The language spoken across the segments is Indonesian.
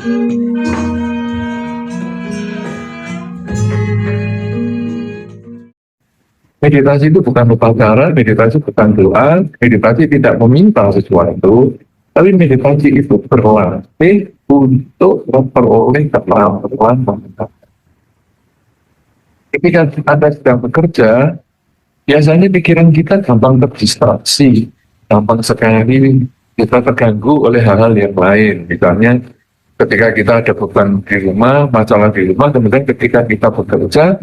Meditasi itu bukan upacara, meditasi bukan doa, meditasi tidak meminta sesuatu, tapi meditasi itu berlatih untuk memperoleh kemampuan mengenal. Ketika Anda sedang bekerja, biasanya pikiran kita gampang terdistraksi, gampang sekali kita terganggu oleh hal-hal yang lain. Misalnya ketika kita ada beban di rumah, masalah di rumah, kemudian ketika kita bekerja,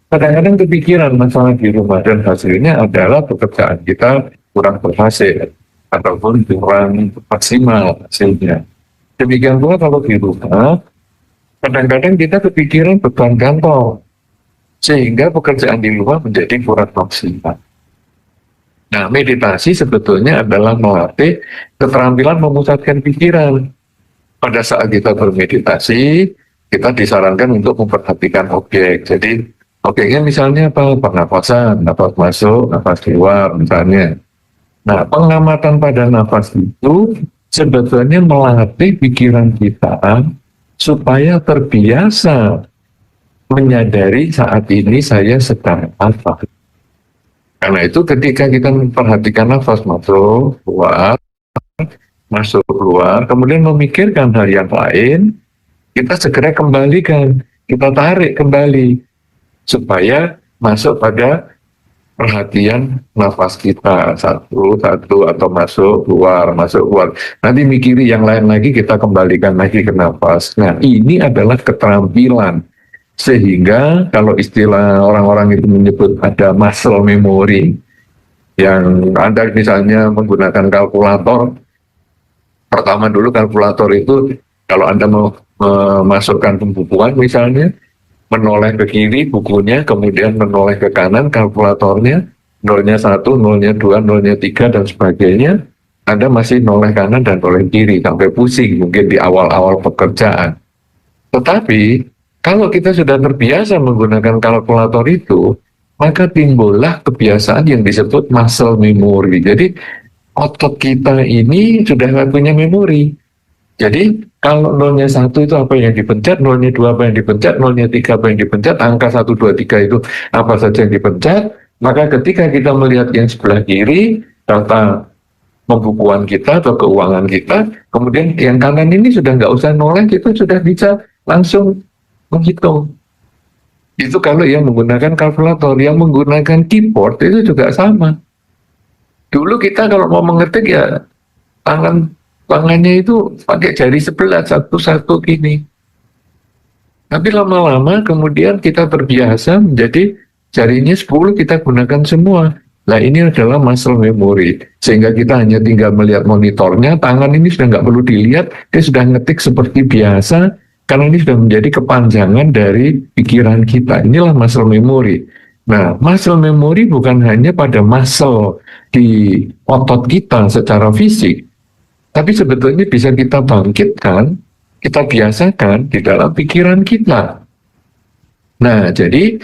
kadang-kadang kepikiran masalah di rumah dan hasilnya adalah pekerjaan kita kurang berhasil ataupun kurang maksimal hasilnya. Demikian pula kalau di rumah, kadang-kadang kita kepikiran beban kantor sehingga pekerjaan di rumah menjadi kurang maksimal. Nah, meditasi sebetulnya adalah melatih keterampilan memusatkan pikiran. Pada saat kita bermeditasi, kita disarankan untuk memperhatikan objek. Jadi objeknya misalnya apa? Pernapasan, nafas masuk, nafas keluar misalnya. Nah, pengamatan pada nafas itu sebetulnya melatih pikiran kita supaya terbiasa menyadari saat ini saya sedang apa. Karena itu ketika kita memperhatikan nafas masuk, keluar, masuk, keluar, kemudian memikirkan hal yang lain, kita segera kembalikan, kita tarik kembali supaya masuk pada perhatian nafas kita satu atau masuk keluar nanti mikiri yang lain lagi, kita kembalikan lagi ke nafas. Nah, ini adalah keterampilan sehingga kalau istilah orang-orang itu menyebut ada muscle memory, yang Anda misalnya menggunakan kalkulator. Pertama dulu kalkulator itu kalau Anda mau memasukkan pembukuan misalnya, menoleh ke kiri bukunya, kemudian menoleh ke kanan kalkulatornya, nolnya 1, nolnya 2, nolnya 3, dan sebagainya. Anda masih noleh kanan dan noleh kiri, sampai pusing mungkin di awal-awal pekerjaan. Tetapi, kalau kita sudah terbiasa menggunakan kalkulator itu, maka timbullah kebiasaan yang disebut muscle memory. Jadi, otot kita ini sudah punya memori. Jadi kalau nolnya 1 itu apa yang dipencet, nolnya 2 apa yang dipencet, nolnya 3 apa yang dipencet, angka 1, 2, 3 itu apa saja yang dipencet, maka ketika kita melihat yang sebelah kiri, data pembukuan kita atau keuangan kita, kemudian yang kanan ini sudah nggak usah noleh, kita sudah bisa langsung menghitung. Itu kalau yang menggunakan kalkulator. Yang menggunakan keyboard itu juga sama. Dulu kita kalau mau mengetik ya tangannya itu pakai jari sebelah satu-satu gini. Tapi lama-lama kemudian kita terbiasa menjadi jarinya 10 kita gunakan semua. Nah, ini adalah muscle memory. Sehingga kita hanya tinggal melihat monitornya, tangan ini sudah nggak perlu dilihat, dia sudah ngetik seperti biasa, karena ini sudah menjadi kepanjangan dari pikiran kita. Inilah muscle memory. Nah, muscle memory bukan hanya pada muscle di otot kita secara fisik, tapi sebetulnya bisa kita bangkitkan, kita biasakan di dalam pikiran kita. Nah, jadi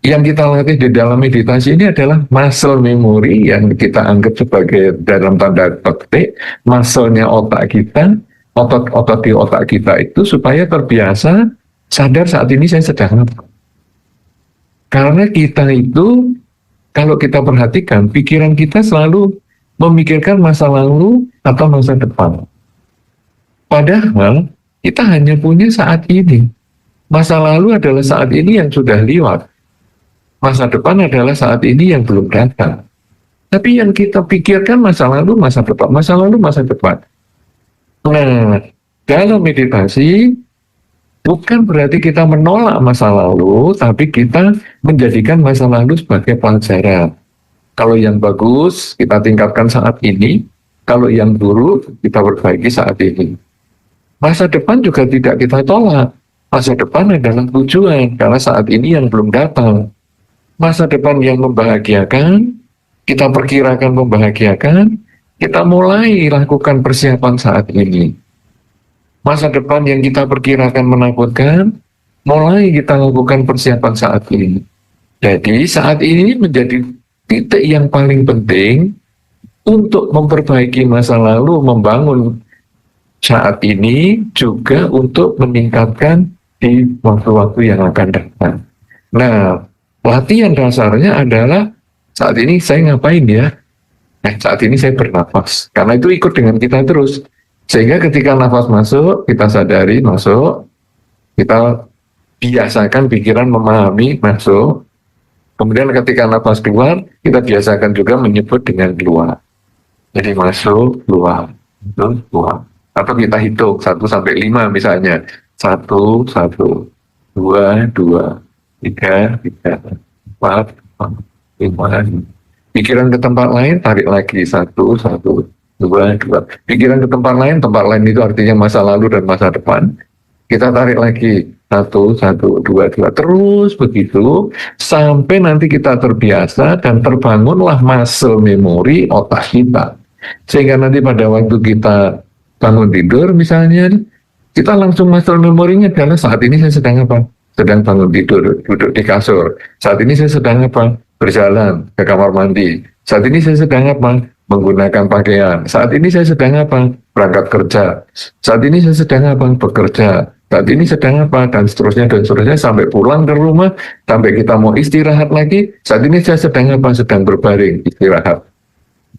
yang kita latih di dalam meditasi ini adalah muscle memory yang kita anggap sebagai dalam tanda petik muscle-nya otak kita, otot-otot di otak kita itu supaya terbiasa sadar saat ini saya sedang apa. Karena kita itu, kalau kita perhatikan, pikiran kita selalu memikirkan masa lalu atau masa depan. Padahal, kita hanya punya saat ini. Masa lalu adalah saat ini yang sudah lewat. Masa depan adalah saat ini yang belum datang. Tapi yang kita pikirkan masa lalu, masa depan, masa lalu, masa depan. Nah, dalam meditasi, bukan berarti kita menolak masa lalu, tapi kita menjadikan masa lalu sebagai pelajaran. Kalau yang bagus, kita tingkatkan saat ini. Kalau yang buruk, kita perbaiki saat ini. Masa depan juga tidak kita tolak. Masa depan adalah tujuan, karena saat ini yang belum datang. Masa depan yang membahagiakan, kita perkirakan membahagiakan, kita mulai lakukan persiapan saat ini. Masa depan yang kita perkirakan menakutkan, mulai kita lakukan persiapan saat ini. Jadi saat ini menjadi titik yang paling penting untuk memperbaiki masa lalu, membangun saat ini juga untuk meningkatkan di waktu-waktu yang akan datang. Nah, latihan dasarnya adalah saat ini saya ngapain ya? Saat ini saya bernafas. Karena itu ikut dengan kita terus. Sehingga ketika nafas masuk, kita sadari masuk, kita biasakan pikiran memahami masuk. Kemudian ketika nafas keluar, kita biasakan juga menyebut dengan keluar. Jadi masuk, keluar, masuk, keluar. Atau kita hitung 1 sampai 5 misalnya. 1, 1, 2, 2, 3, 3, 4, 4, 5. Pikiran ke tempat lain, tarik lagi 1, 1, 2, 2. Pikiran ke tempat lain itu artinya masa lalu dan masa depan. Kita tarik lagi 1, 1, 2, 2. Terus begitu sampai nanti kita terbiasa dan terbangunlah muscle memori otak kita. Sehingga nanti pada waktu kita bangun tidur misalnya, kita langsung muscle memorinya adalah saat ini saya sedang apa? Sedang bangun tidur, duduk di kasur. Saat ini saya sedang apa? Berjalan ke kamar mandi. Saat ini saya sedang apa? Menggunakan pakaian. Saat ini saya sedang apa? Berangkat kerja. Saat ini saya sedang apa? Bekerja. Saat ini sedang apa? Dan seterusnya sampai pulang ke rumah, sampai kita mau istirahat lagi. Saat ini saya sedang apa? Sedang berbaring, istirahat.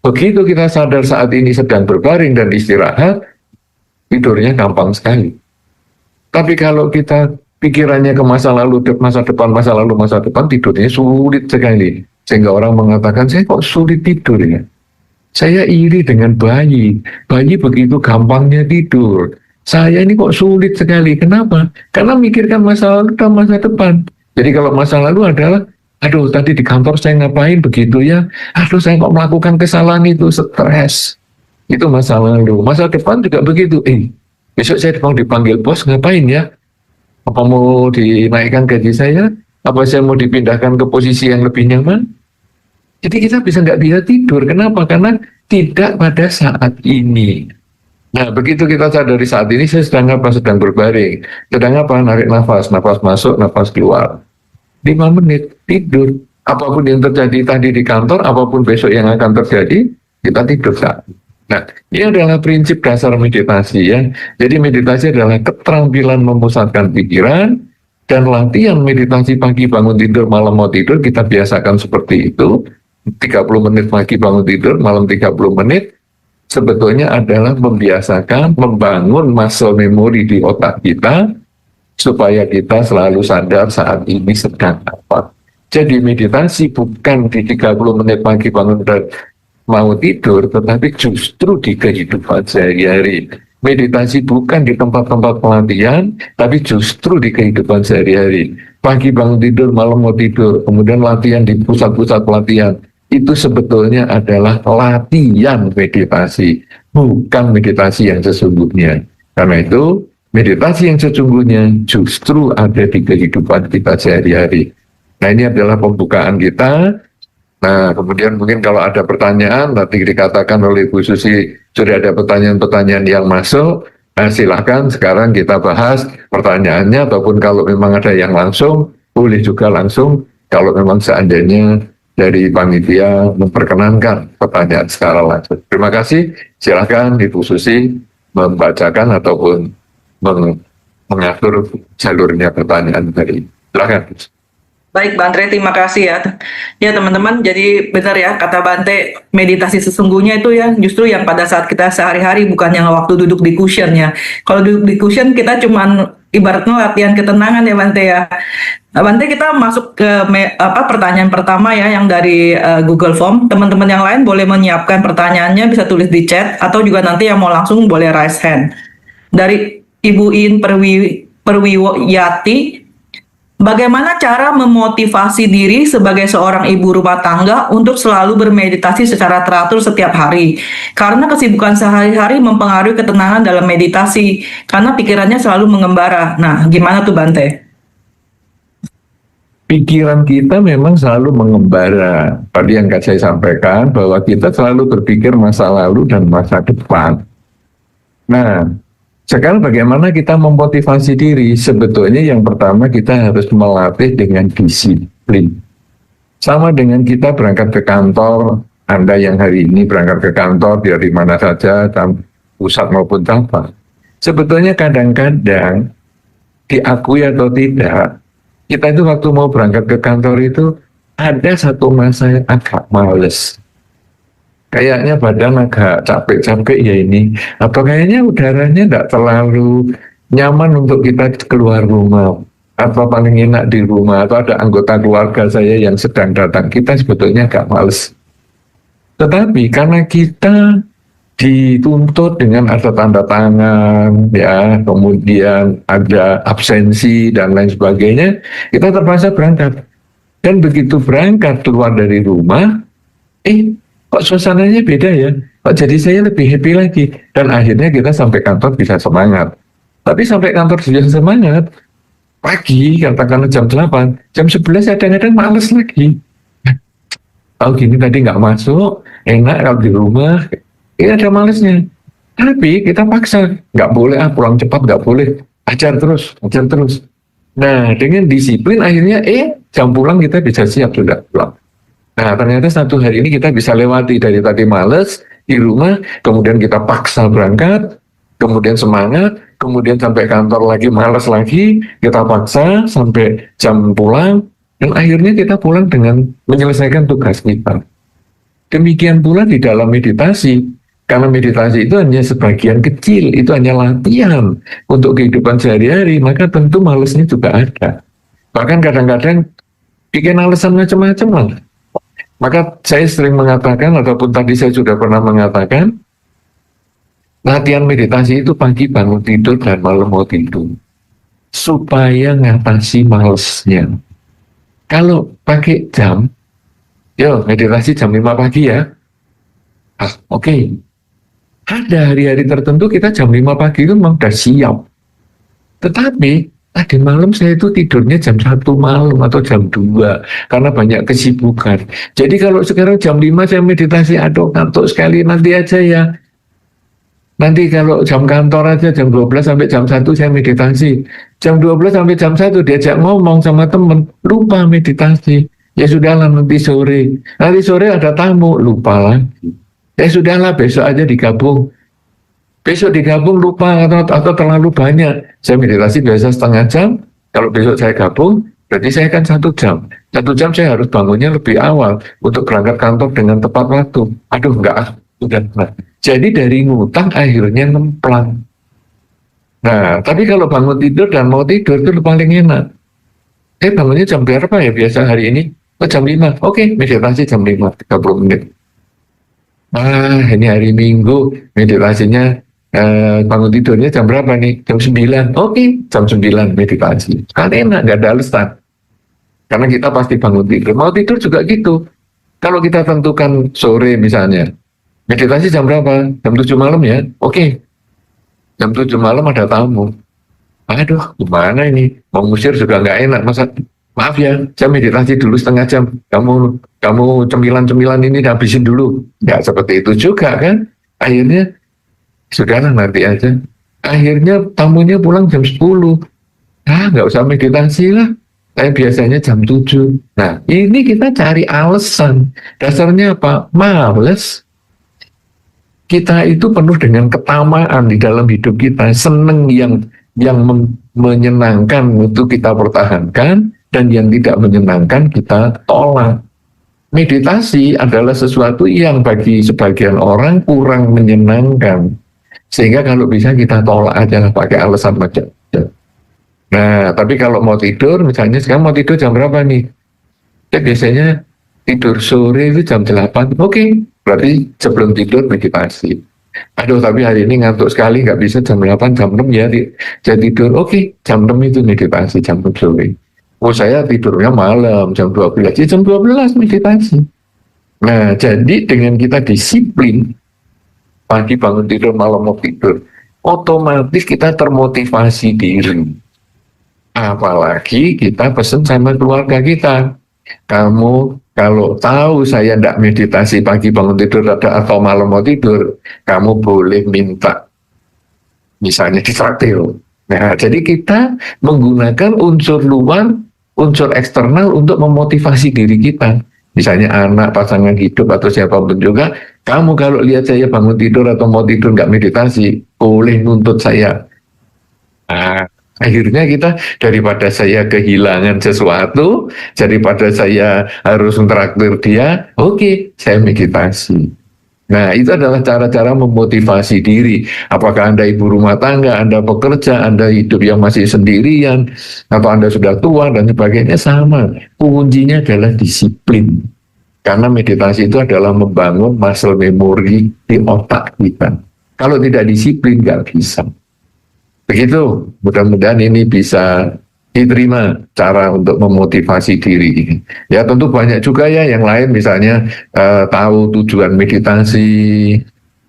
Begitu kita sadar saat ini sedang berbaring dan istirahat, tidurnya gampang sekali. Tapi kalau kita pikirannya ke masa lalu, masa depan, tidurnya sulit sekali. Sehingga orang mengatakan, saya kok sulit tidur ya? Saya iri dengan bayi. Bayi begitu gampangnya tidur. Saya ini kok sulit sekali. Kenapa? Karena mikirkan masa lalu dan masa depan. Jadi kalau masa lalu adalah, aduh tadi di kantor saya ngapain begitu ya? Aduh saya kok melakukan kesalahan itu, stres. Itu masa lalu. Masa depan juga begitu. Besok saya mau dipanggil bos, ngapain ya? Apa mau dinaikkan gaji saya? Apa saya mau dipindahkan ke posisi yang lebih nyaman? Jadi kita nggak bisa tidur. Kenapa? Karena tidak pada saat ini. Nah, begitu kita sadari saat ini saya sedang apa? Sedang berbaring. Sedang apa? Narik nafas. Nafas masuk, nafas keluar. 5 menit tidur. Apapun yang terjadi tadi di kantor, apapun besok yang akan terjadi, kita tidur saat. Nah, ini adalah prinsip dasar meditasi ya. Jadi meditasi adalah keterampilan memusatkan pikiran, dan latihan meditasi pagi bangun tidur, malam mau tidur, kita biasakan seperti itu. 30 menit pagi bangun tidur, malam 30 menit, sebetulnya adalah membiasakan membangun muscle memory di otak kita, supaya kita selalu sadar saat ini sedang apa. Jadi meditasi bukan di 30 menit pagi bangun dan mau tidur, tetapi justru di kehidupan sehari-hari. Meditasi bukan di tempat-tempat pelatihan, tapi justru di kehidupan sehari-hari. Pagi bangun tidur, malam mau tidur, kemudian latihan di pusat-pusat pelatihan. Itu sebetulnya adalah latihan meditasi, bukan meditasi yang sesungguhnya. Karena itu, meditasi yang sesungguhnya justru ada di kehidupan kita sehari-hari. Nah, ini adalah pembukaan kita. Nah, kemudian mungkin kalau ada pertanyaan, nanti dikatakan oleh Bu Susi, sudah ada pertanyaan-pertanyaan yang masuk, nah silahkan sekarang kita bahas pertanyaannya, ataupun kalau memang ada yang langsung, boleh juga langsung, kalau memang seandainya dari panitia memperkenankan pertanyaan secara langsung. Terima kasih, silahkan Ibu Susi membacakan ataupun mengatur jalurnya pertanyaan tadi. Silahkan. Baik, Bante, terima kasih ya. Ya, teman-teman, jadi benar ya kata Bante, meditasi sesungguhnya itu ya justru yang pada saat kita sehari-hari, bukan yang waktu duduk di cushion ya. Kalau duduk di cushion kita cuman ibaratnya latihan ketenangan ya, Bante ya. Nah, Bante, kita masuk ke pertanyaan pertama ya yang dari Google Form. Teman-teman yang lain boleh menyiapkan pertanyaannya, bisa tulis di chat, atau juga nanti yang mau langsung boleh raise hand. Dari Ibu In Perwiwati, bagaimana cara memotivasi diri sebagai seorang ibu rumah tangga untuk selalu bermeditasi secara teratur setiap hari? Karena kesibukan sehari-hari mempengaruhi ketenangan dalam meditasi, karena pikirannya selalu mengembara. Nah, gimana tuh, Bante? Pikiran kita memang selalu mengembara. Tadi yang saya sampaikan, bahwa kita selalu berpikir masa lalu dan masa depan. Nah, sekarang bagaimana kita memotivasi diri? Sebetulnya yang pertama kita harus melatih dengan disiplin. Sama dengan kita berangkat ke kantor, Anda yang hari ini berangkat ke kantor dari mana saja, pusat maupun cabang. Sebetulnya kadang-kadang, diakui atau tidak, kita itu waktu mau berangkat ke kantor itu ada satu masa yang agak males. Kayaknya badan agak capek-capek ya ini. Atau kayaknya udaranya tidak terlalu nyaman untuk kita keluar rumah. Atau paling enak di rumah. Atau ada anggota keluarga saya yang sedang datang. Kita sebetulnya agak males. Tetapi karena kita dituntut dengan ada tanda tangan, ya, kemudian ada absensi dan lain sebagainya, kita terpaksa berangkat. Dan begitu berangkat keluar dari rumah, kok suasananya beda ya? Kok jadi saya lebih happy lagi? Dan akhirnya kita sampai kantor bisa semangat. Tapi sampai kantor bisa semangat, pagi, katakanlah jam 8, jam 11 kadang-kadang males lagi. Oh gini tadi nggak masuk, enak kalau di rumah, ini ada malesnya. Tapi kita paksa, nggak boleh pulang cepat, nggak boleh, ajar terus, ajar terus. Nah dengan disiplin akhirnya jam pulang kita bisa siap sudah pulang. Nah ternyata satu hari ini kita bisa lewati dari tadi males di rumah, kemudian kita paksa berangkat, kemudian semangat, kemudian sampai kantor lagi males lagi, kita paksa sampai jam pulang, dan akhirnya kita pulang dengan menyelesaikan tugas kita. Demikian pula di dalam meditasi, karena meditasi itu hanya sebagian kecil, itu hanya latihan untuk kehidupan sehari-hari, maka tentu malesnya juga ada. Bahkan kadang-kadang bikin alasan macam-macam lah. Maka saya sering mengatakan, ataupun tadi saya sudah pernah mengatakan, latihan meditasi itu pagi bangun tidur dan malam mau tidur. Supaya ngatasi malesnya. Kalau pakai jam, meditasi jam 5 pagi ya. Oke. Ada hari-hari tertentu kita jam 5 pagi itu memang sudah siap. Tetapi tadi malam saya itu tidurnya jam 1 malam atau jam 2 karena banyak kesibukan. Jadi kalau sekarang jam 5 saya meditasi, aduh ngantuk sekali, nanti aja ya. Nanti kalau jam kantor aja jam 12 sampai jam 1 saya meditasi. Jam 12 sampai jam 1 diajak ngomong sama temen, lupa meditasi. Ya sudahlah nanti sore. Nanti sore ada tamu, lupa lagi. Ya sudahlah besok aja digabung. Besok digabung lupa atau terlalu banyak. Saya meditasi biasa setengah jam. Kalau besok saya gabung, berarti saya kan 1 jam. 1 jam saya harus bangunnya lebih awal untuk berangkat kantor dengan tepat waktu. Aduh enggak, udah. Nah, jadi dari ngutang akhirnya ngemplang. Nah, tapi kalau bangun tidur dan mau tidur itu paling enak. Bangunnya jam berapa ya biasa hari ini? Jam 5. Oke, meditasi jam 5, 30 menit. Ini hari Minggu, meditasinya bangun tidurnya jam berapa nih? Jam 9. Oke, jam 9 meditasi. Kan enak, nggak ada alasan. Karena kita pasti bangun tidur. Mau tidur juga gitu. Kalau kita tentukan sore misalnya, meditasi jam berapa? Jam 7 malam ya? Oke. Jam 7 malam ada tamu. Aduh, gimana ini? Mau ngusir juga nggak enak. Masa, maaf ya, saya meditasi dulu setengah jam. Kamu cemilan-cemilan ini habisin dulu. Nggak seperti itu juga kan? Akhirnya, sudahlah nanti aja. Akhirnya tamunya pulang jam 10. Nggak usah meditasi lah. Saya biasanya jam 7. Nah, ini kita cari alasan. Dasarnya apa? Males. Kita itu penuh dengan ketamaan di dalam hidup kita, seneng yang menyenangkan itu kita pertahankan, dan yang tidak menyenangkan kita tolak. Meditasi adalah sesuatu yang bagi sebagian orang kurang menyenangkan, sehingga kalau bisa kita tolak aja lah pakai alasan macam. Nah, tapi kalau mau tidur, misalnya sekarang mau tidur jam berapa nih? Biasanya tidur sore itu jam 8. Oke. Berarti sebelum tidur meditasi. Aduh, tapi hari ini ngantuk sekali, nggak bisa jam 8, jam 6 ya. Saya tidur, oke, jam 6 itu meditasi, jam 6 sore. Saya tidurnya malam, jam 12. Ya, jam 12 meditasi. Nah, jadi dengan kita disiplin, pagi bangun tidur, malam mau tidur, otomatis kita termotivasi diri. Apalagi kita pesen sama keluarga kita. Kamu kalau tahu saya tidak meditasi pagi bangun tidur atau malam mau tidur, kamu boleh minta misalnya ditraktir. Nah, jadi kita menggunakan unsur luar, unsur eksternal untuk memotivasi diri kita. Misalnya anak, pasangan hidup, atau siapapun juga, kamu kalau lihat saya bangun tidur atau mau tidur nggak meditasi, boleh nuntut saya. Nah, akhirnya kita daripada saya kehilangan sesuatu, daripada saya harus interaktif dia, oke, saya meditasi. Nah, itu adalah cara-cara memotivasi diri. Apakah Anda ibu rumah tangga, Anda pekerja, Anda hidup yang masih sendirian, atau Anda sudah tua dan sebagainya, sama. Kuncinya adalah disiplin. Karena meditasi itu adalah membangun muscle memory di otak kita. Kalau tidak disiplin, nggak bisa. Begitu, mudah-mudahan ini bisa diterima cara untuk memotivasi diri ini. Ya tentu banyak juga ya yang lain, misalnya tahu tujuan meditasi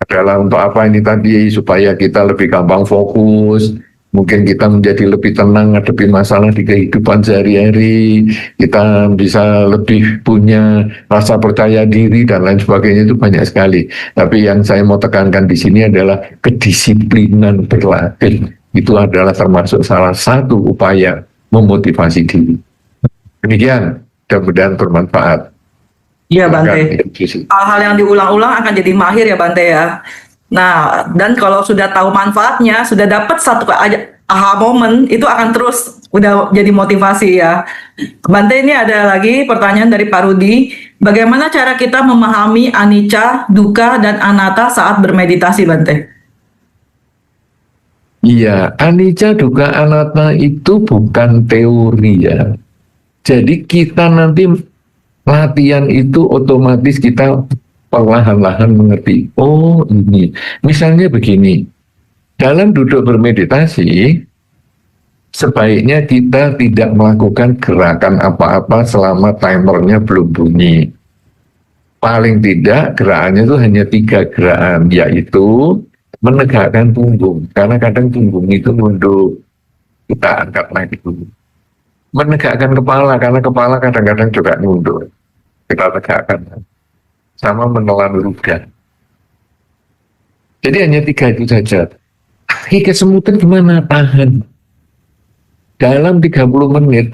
adalah untuk apa ini tadi, supaya kita lebih gampang fokus, mungkin kita menjadi lebih tenang ngadepi masalah di kehidupan sehari-hari, kita bisa lebih punya rasa percaya diri dan lain sebagainya, itu banyak sekali. Tapi yang saya mau tekankan di sini adalah kedisiplinan berlatih. Itu adalah termasuk salah satu upaya memotivasi diri. Demikian, mudah-mudahan bermanfaat. Iya Bante, hal-hal yang diulang-ulang akan jadi mahir ya Bante ya. Nah, dan kalau sudah tahu manfaatnya, sudah dapat satu aha moment, itu akan terus udah jadi motivasi ya. Bante, ini ada lagi pertanyaan dari Pak Rudi. Bagaimana cara kita memahami anicca, dukkha, dan anatta saat bermeditasi Bante? Iya, anicca, dukkha, anatta itu bukan teori ya. Jadi kita nanti latihan itu otomatis kita perlahan-lahan mengerti. Oh ini, misalnya begini, dalam duduk bermeditasi, sebaiknya kita tidak melakukan gerakan apa-apa selama timernya belum bunyi. Paling tidak gerakannya itu hanya 3 gerakan, yaitu menegakkan punggung, karena kadang punggung itu nunduk, kita angkat lagi dulu. Menegakkan kepala, karena kepala kadang-kadang juga nunduk, kita tegakkan. Sama menelan ludah. Jadi hanya 3 itu saja. Kesemutan gimana? Tahan. Dalam 30 menit,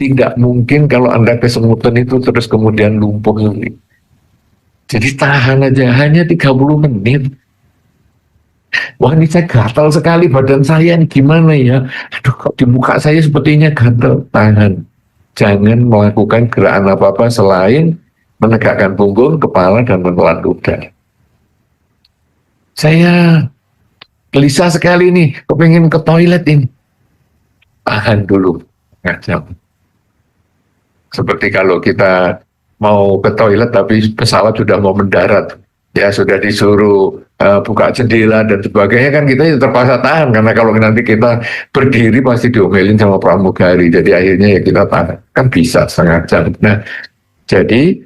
tidak mungkin kalau Anda kesemutan itu terus kemudian lumpuh. Jadi tahan aja, hanya 30 menit. Wah ini saya gatal sekali badan saya, ini gimana ya? Aduh kok di muka saya sepertinya gatal. Tahan. Jangan melakukan gerakan apa-apa selain menegakkan punggung, kepala, dan menelan ludah. Saya gelisah sekali nih, kepingin ke toilet ini. Tahan dulu, nggak jam. Seperti kalau kita mau ke toilet tapi pesawat sudah mau mendarat, ya sudah disuruh buka jendela dan sebagainya, kan kita terpaksa tahan, karena kalau nanti kita berdiri pasti diomelin sama pramugari, jadi akhirnya ya kita tahan, kan bisa setengah jam. Nah, jadi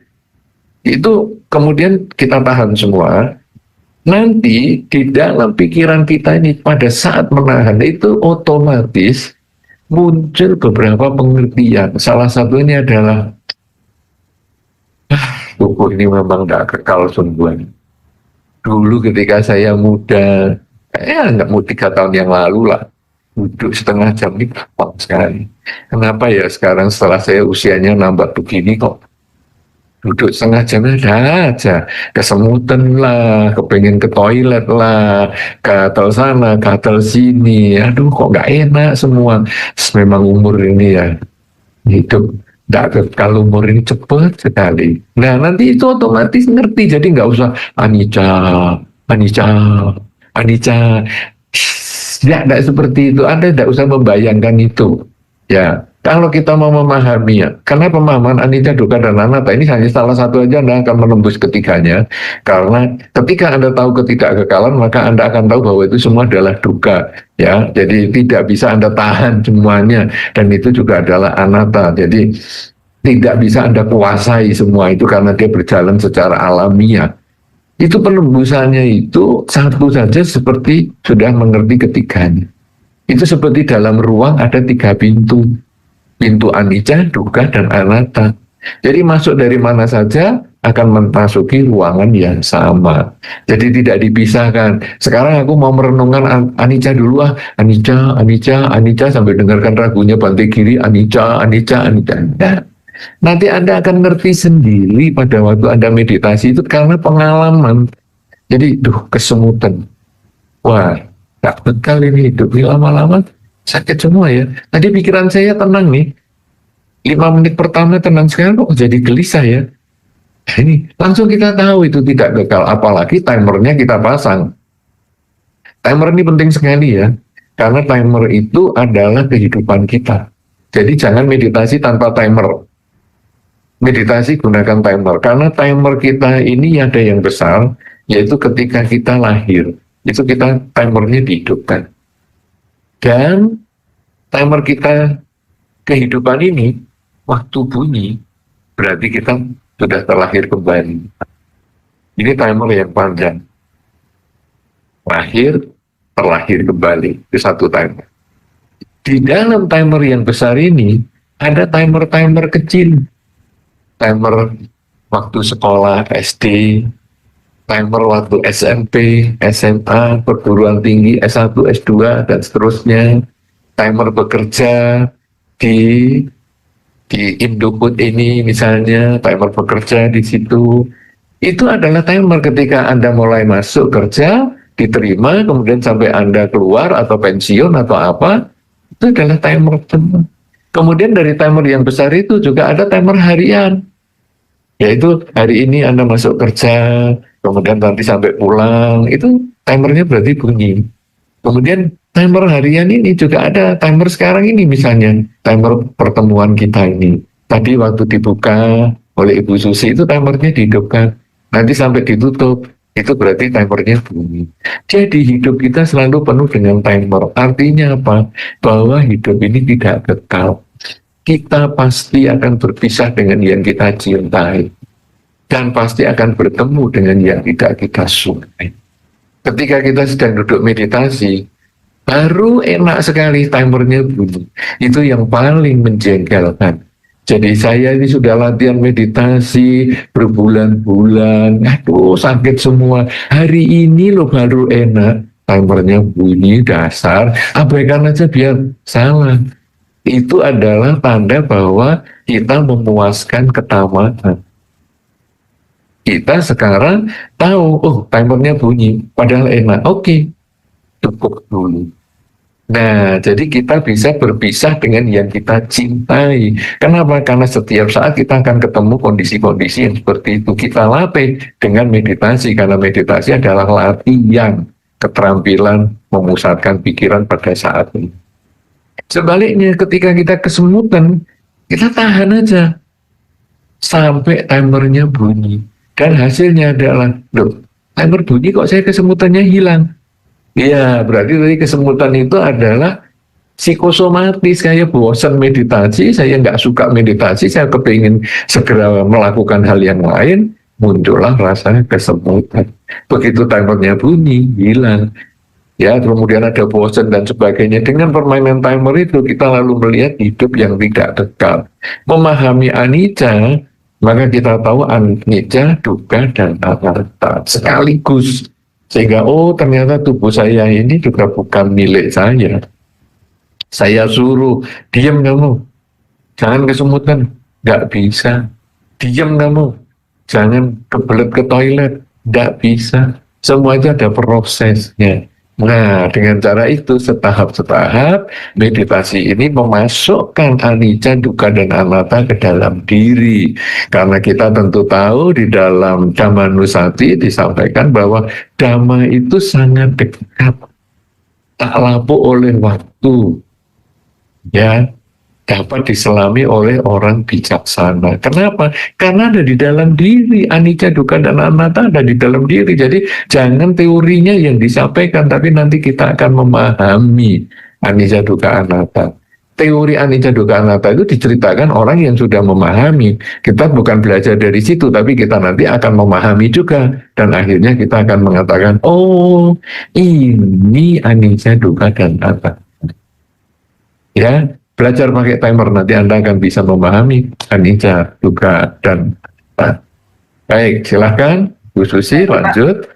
itu kemudian kita tahan semua. Nanti di dalam pikiran kita ini pada saat menahan itu otomatis muncul beberapa pengertian. Salah satu ini adalah tubuh ini memang tidak kekal sungguhan. Dulu ketika saya muda, ya nggak mau 3 tahun yang lalu lah, duduk setengah jam ini gampang sekali. Kenapa ya sekarang setelah saya usianya nambah begini kok duduk setengah jam ada aja, kesemutan lah, kepengen ke toilet lah, gatal sana, gatal sini, aduh kok nggak enak semua. Memang umur ini ya, hidup kalau umur ini cepat sekali. Nah nanti itu otomatis ngerti, jadi nggak usah anicca, anicca, anicca. Tidak seperti itu. Anda tidak usah membayangkan itu. Ya, kalau kita mau memahami ya, karena pemahaman anicca, dukkha, dan anatta ini hanya salah satu aja, Anda akan menembus ketiganya. Karena ketika Anda tahu ketidakkekalan, maka Anda akan tahu bahwa itu semua adalah dukkha. Ya, jadi tidak bisa Anda tahan semuanya, dan itu juga adalah anatta. Jadi tidak bisa Anda kuasai semua itu karena dia berjalan secara alamiah. Itu penembusannya itu satu saja seperti sudah mengerti ketiganya. Itu seperti dalam ruang ada 3 pintu. Pintu anicca, dukkha, dan anatta. Jadi masuk dari mana saja akan memasuki ruangan yang sama. Jadi tidak dipisahkan. Sekarang aku mau merenungkan anicca dulu ah. Anicca, anicca, anicca sambil dengarkan ragunya Bante Giri, anicca, anicca, anicca. Nah, nanti Anda akan ngerti sendiri pada waktu Anda meditasi itu karena pengalaman. Jadi, kesemutan. Wah, Gak bekal ini hidup ini lama-lama sakit semua ya. Tadi pikiran saya tenang nih, 5 menit pertama tenang, sekarang kok jadi gelisah ya. Nah, ini langsung kita tahu itu tidak kekal, apalagi timernya kita pasang. Timer ini penting sekali ya, karena timer itu adalah kehidupan kita. Jadi jangan meditasi tanpa timer. Meditasi gunakan timer, karena timer kita ini ada yang besar, yaitu ketika kita lahir, itu kita timernya dihidupkan. Dan timer kita kehidupan ini, waktu bunyi, berarti kita sudah terlahir kembali. Ini timer yang panjang. Lahir, terlahir kembali. Itu satu timer. Di dalam timer yang besar ini, ada timer-timer kecil. Timer waktu sekolah SD, timer waktu SMP, SMA, perguruan tinggi, S1, S2, dan seterusnya. Timer bekerja di Indofood ini misalnya, timer bekerja di situ. Itu adalah timer ketika Anda mulai masuk kerja, diterima, kemudian sampai Anda keluar atau pensiun atau apa, itu adalah timer. Kemudian dari timer yang besar itu juga ada timer harian, yaitu hari ini Anda masuk kerja, kemudian nanti sampai pulang, itu timernya berarti bunyi. Kemudian timer harian ini juga ada timer sekarang ini, misalnya timer pertemuan kita ini. Tadi waktu dibuka oleh Ibu Susi itu timernya dihidupkan, nanti sampai ditutup, itu berarti timernya bunyi. Jadi hidup kita selalu penuh dengan timer. Artinya apa? Bahwa hidup ini tidak kekal. Kita pasti akan berpisah dengan yang kita cintai, dan pasti akan bertemu dengan yang tidak kita sukai. Ketika kita sedang duduk meditasi, baru enak sekali timernya bunyi. Itu yang paling menjengkelkan. Jadi saya ini sudah latihan meditasi berbulan-bulan, aduh sakit semua. Hari ini loh baru enak, timernya bunyi, dasar, abaikan aja biar salah. Itu adalah tanda bahwa kita memuaskan ketamaan. Kita sekarang tahu, oh timernya bunyi, padahal enak, oke, cukup dulu. Nah, jadi kita bisa berpisah dengan yang kita cintai. Kenapa? Karena setiap saat kita akan ketemu kondisi-kondisi yang seperti itu. Kita latih dengan meditasi, karena meditasi adalah latihan keterampilan memusatkan pikiran pada saat ini. Sebaliknya, ketika kita kesemutan, kita tahan aja sampai timernya bunyi. Dan hasilnya adalah, loh, timer bunyi kok saya kesemutannya hilang. Iya, berarti tadi kesemutan itu adalah psikosomatis. Saya bosan meditasi, saya nggak suka meditasi, saya kepingin segera melakukan hal yang lain, muncullah rasa kesemutan. Begitu timernya bunyi, hilang. Ya, kemudian ada bosan dan sebagainya. Dengan permainan timer itu, kita lalu melihat hidup yang tidak kekal. Memahami anicca, maka kita tahu anicca, dukkha, dan anatta sekaligus. Sehingga, oh ternyata tubuh saya ini juga bukan milik saya. Saya suruh, diam kamu, jangan kesemutan, nggak bisa. Diam kamu, jangan kebelet ke toilet, nggak bisa. Semua itu ada prosesnya. Nah, dengan cara itu setahap-setahap meditasi ini memasukkan anicca, dukkha, dan anatta ke dalam diri. Karena kita tentu tahu di dalam Dhammanussati disampaikan bahwa Dhamma itu sangat dekat, tak lapuk oleh waktu, ya, dapat diselami oleh orang bijaksana. Kenapa? Karena ada di dalam diri. Anicca, dukkha, dan anatta ada di dalam diri. Jadi jangan teorinya yang disampaikan, tapi nanti kita akan memahami anicca, dukkha, anatta. Teori anicca, dukkha, anatta itu diceritakan orang yang sudah memahami. Kita bukan belajar dari situ, tapi kita nanti akan memahami juga. Dan akhirnya kita akan mengatakan, oh ini anicca, dukkha, dan anatta. Ya, belajar pakai timer, nanti Anda akan bisa memahami anicca, dukkha, dan anatta. Baik, silahkan Bu Susi lanjut.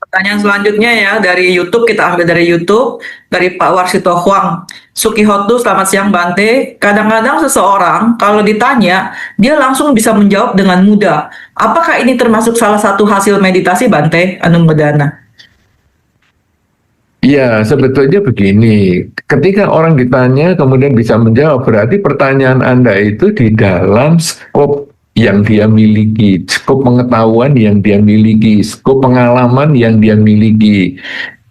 Pertanyaan selanjutnya ya dari YouTube, kita ambil dari YouTube, dari Pak Warsito Huang. Sukihotu, selamat siang Bante. Kadang-kadang seseorang kalau ditanya, dia langsung bisa menjawab dengan mudah. Apakah ini termasuk salah satu hasil meditasi Bante? Anumodana. Iya, sebetulnya begini. Ketika orang ditanya kemudian bisa menjawab, berarti pertanyaan Anda itu di dalam skop yang dia miliki, skop pengetahuan yang dia miliki, skop pengalaman yang dia miliki.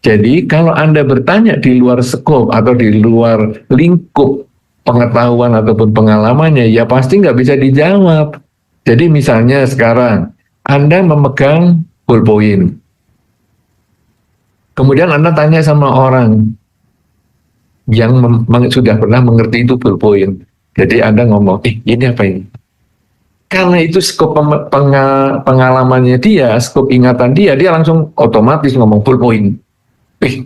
Jadi kalau Anda bertanya di luar skop atau di luar lingkup pengetahuan ataupun pengalamannya, ya pasti nggak bisa dijawab. Jadi misalnya sekarang Anda memegang ballpoint. Kemudian Anda tanya sama orang yang sudah pernah mengerti itu ballpoint. Jadi Anda ngomong, ini apa ini? Karena itu skop pengalamannya dia, skop ingatan dia langsung otomatis ngomong ballpoint.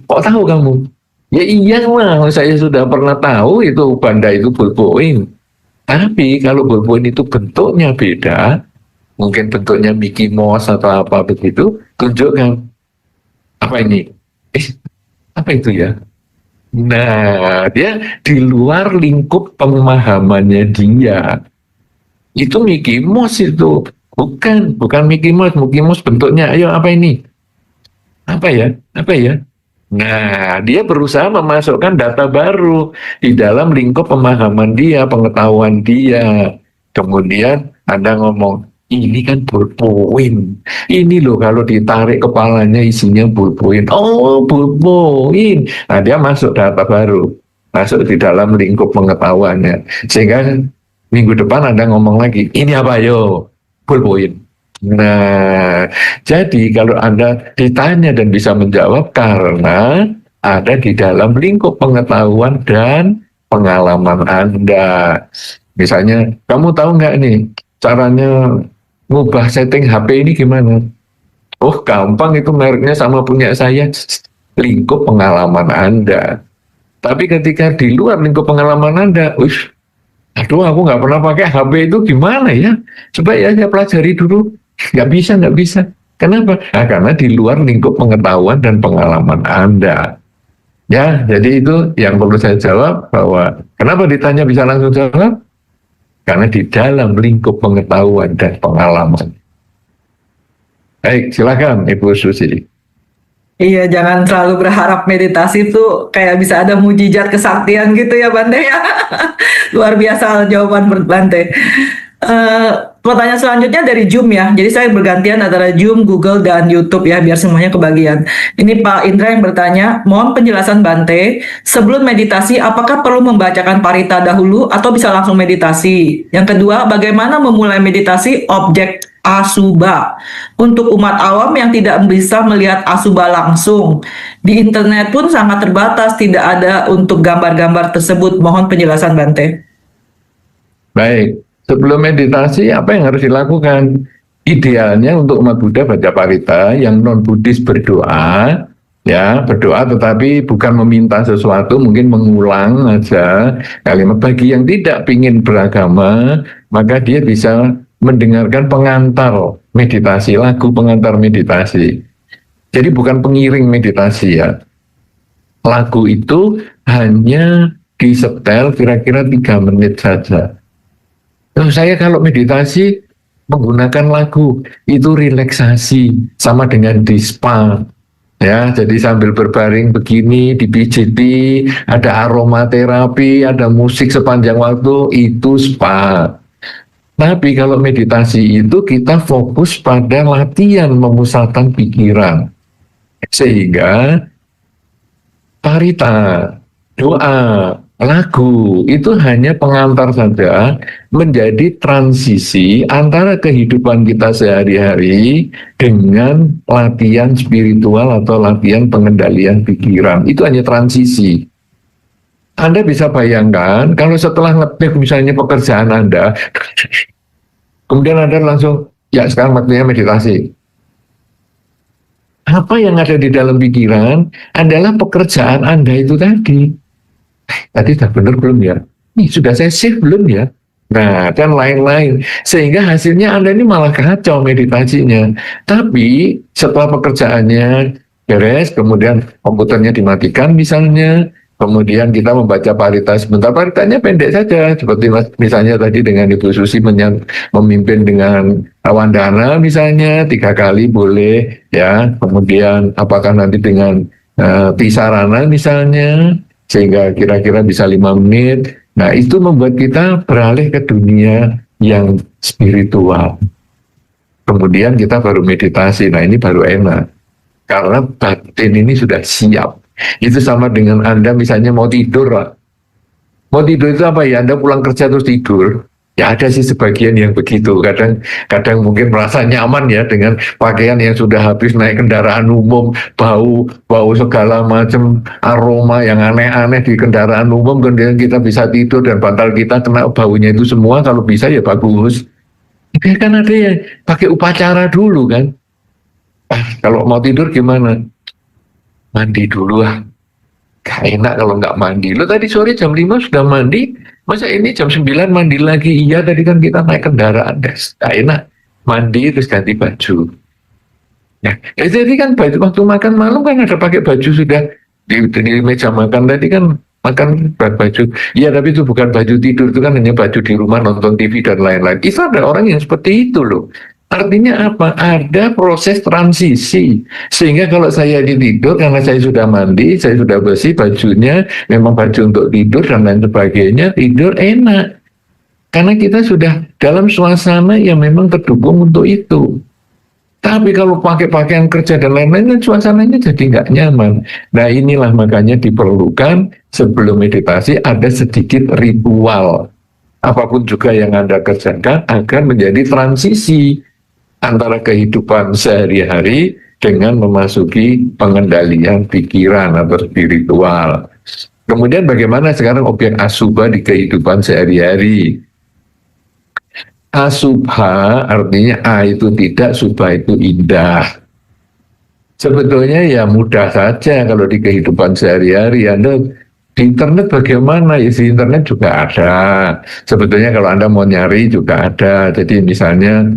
Kok tahu kamu? Ya iyalah, saya sudah pernah tahu itu benda itu ballpoint. Tapi kalau ballpoint itu bentuknya beda, mungkin bentuknya Mickey Mouse atau apa begitu, tunjukkan. Apa ini? Apa itu ya? Nah, dia di luar lingkup pemahamannya dia. Itu Mickey Mouse itu. Bukan Mickey Mouse. Mickey Mouse bentuknya, ayo apa ini? Apa ya? Apa ya? Nah, dia berusaha memasukkan data baru di dalam lingkup pemahaman dia, pengetahuan dia. Kemudian Anda ngomong, ini kan ballpoint. Ini loh kalau ditarik kepalanya isinya ballpoint. Oh, ballpoint. Nah, dia masuk data baru. Masuk di dalam lingkup pengetahuannya. Sehingga minggu depan Anda ngomong lagi, ini apa yo? Ballpoint. Nah, jadi kalau Anda ditanya dan bisa menjawab karena ada di dalam lingkup pengetahuan dan pengalaman Anda. Misalnya, kamu tahu nggak nih caranya ngubah setting HP ini gimana? Oh, gampang itu mereknya sama punya saya. Lingkup pengalaman Anda. Tapi ketika di luar lingkup pengalaman Anda, aduh aku nggak pernah pakai HP itu gimana ya? Coba ya saya pelajari dulu. Nggak bisa. Kenapa? Nah, karena di luar lingkup pengetahuan dan pengalaman Anda. Ya, jadi itu yang perlu saya jawab bahwa kenapa ditanya bisa langsung jawab? Karena di dalam lingkup pengetahuan dan pengalaman. Baik, silakan Ibu Susi. Iya, jangan terlalu berharap meditasi tuh kayak bisa ada mujizat kesaktian gitu ya Bante ya. Luar biasa jawaban Bante. Pertanyaan selanjutnya dari Zoom ya. Jadi saya bergantian antara Zoom, Google, dan YouTube ya, biar semuanya kebagian. Ini Pak Indra yang bertanya, mohon penjelasan Bante, sebelum meditasi apakah perlu membacakan parita dahulu atau bisa langsung meditasi? Yang kedua, bagaimana memulai meditasi objek Asuba untuk umat awam yang tidak bisa melihat Asuba langsung? Di internet pun sangat terbatas, tidak ada untuk gambar-gambar tersebut. Mohon penjelasan Bante. Baik. Sebelum meditasi, apa yang harus dilakukan? Idealnya untuk umat Buddha baca parita, yang non-Buddhis berdoa, ya berdoa tetapi bukan meminta sesuatu, mungkin mengulang aja kalimat. Bagi yang tidak ingin beragama, maka dia bisa mendengarkan pengantar meditasi, lagu pengantar meditasi. Jadi bukan pengiring meditasi ya. Lagu itu hanya disetel kira-kira 3 menit saja. Saya kalau meditasi menggunakan lagu itu relaksasi sama dengan di spa ya, jadi sambil berbaring begini dipijiti, ada aromaterapi, ada musik sepanjang waktu, itu spa. Tapi kalau meditasi itu kita fokus pada latihan memusatkan pikiran, sehingga parita, doa, lagu itu hanya pengantar saja, menjadi transisi antara kehidupan kita sehari-hari dengan latihan spiritual atau latihan pengendalian pikiran. Itu hanya transisi. Anda bisa bayangkan kalau setelah ngetik misalnya pekerjaan Anda, kemudian Anda langsung, ya sekarang waktunya meditasi. Apa yang ada di dalam pikiran adalah pekerjaan Anda itu tadi. Tadi sudah benar belum ya? Ini sudah saya save belum ya? Nah, dan lain-lain. Sehingga hasilnya Anda ini malah kacau meditasinya. Tapi setelah pekerjaannya beres, kemudian komputernya dimatikan misalnya, kemudian kita membaca parita sebentar. Paritanya pendek saja, seperti misalnya tadi dengan Ibu Susi memimpin dengan Wandana misalnya 3 kali boleh ya. Kemudian apakah nanti dengan Pisarana misalnya, sehingga kira-kira bisa 5 menit. Nah, itu membuat kita beralih ke dunia yang spiritual. Kemudian kita baru meditasi. Nah, ini baru enak. Karena batin ini sudah siap. Itu sama dengan Anda misalnya mau tidur lah. Mau tidur itu apa ya? Anda pulang kerja terus tidur. Ya ada sih sebagian yang begitu. Kadang mungkin merasa nyaman ya dengan pakaian yang sudah habis naik kendaraan umum, bau segala macam aroma yang aneh-aneh di kendaraan umum, kemudian kita bisa tidur dan bantal kita kena baunya itu semua. Kalau bisa ya bagus. Tapi kan ada yang pakai upacara dulu kan. Kalau mau tidur gimana? Mandi dulu ah. Gak enak kalau nggak mandi. Lo tadi sore jam 5 sudah mandi, masa ini jam 9 mandi lagi? Iya, tadi kan kita naik kendaraan, guys. Gak enak. Mandi terus ganti baju. Jadi kan waktu makan malam kan ada pakai baju sudah di meja makan tadi kan makan baju. Iya, tapi itu bukan baju tidur, itu kan hanya baju di rumah nonton TV dan lain-lain. Itu ada orang yang seperti itu loh. Artinya apa? Ada proses transisi. Sehingga kalau saya tidur, karena saya sudah mandi, saya sudah bersih bajunya, memang baju untuk tidur dan lain sebagainya, tidur enak. Karena kita sudah dalam suasana yang memang terdukung untuk itu. Tapi kalau pakai pakaian kerja dan lain-lain, suasananya jadi nggak nyaman. Nah inilah makanya diperlukan sebelum meditasi ada sedikit ritual. Apapun juga yang Anda kerjakan agar menjadi transisi antara kehidupan sehari-hari dengan memasuki pengendalian pikiran atau spiritual. Kemudian bagaimana sekarang objek asubha di kehidupan sehari-hari? Asubha artinya A itu tidak, subha itu indah. Sebetulnya ya mudah saja kalau di kehidupan sehari-hari. Anda di internet bagaimana? Ya di internet juga ada. Sebetulnya kalau Anda mau nyari juga ada. Jadi misalnya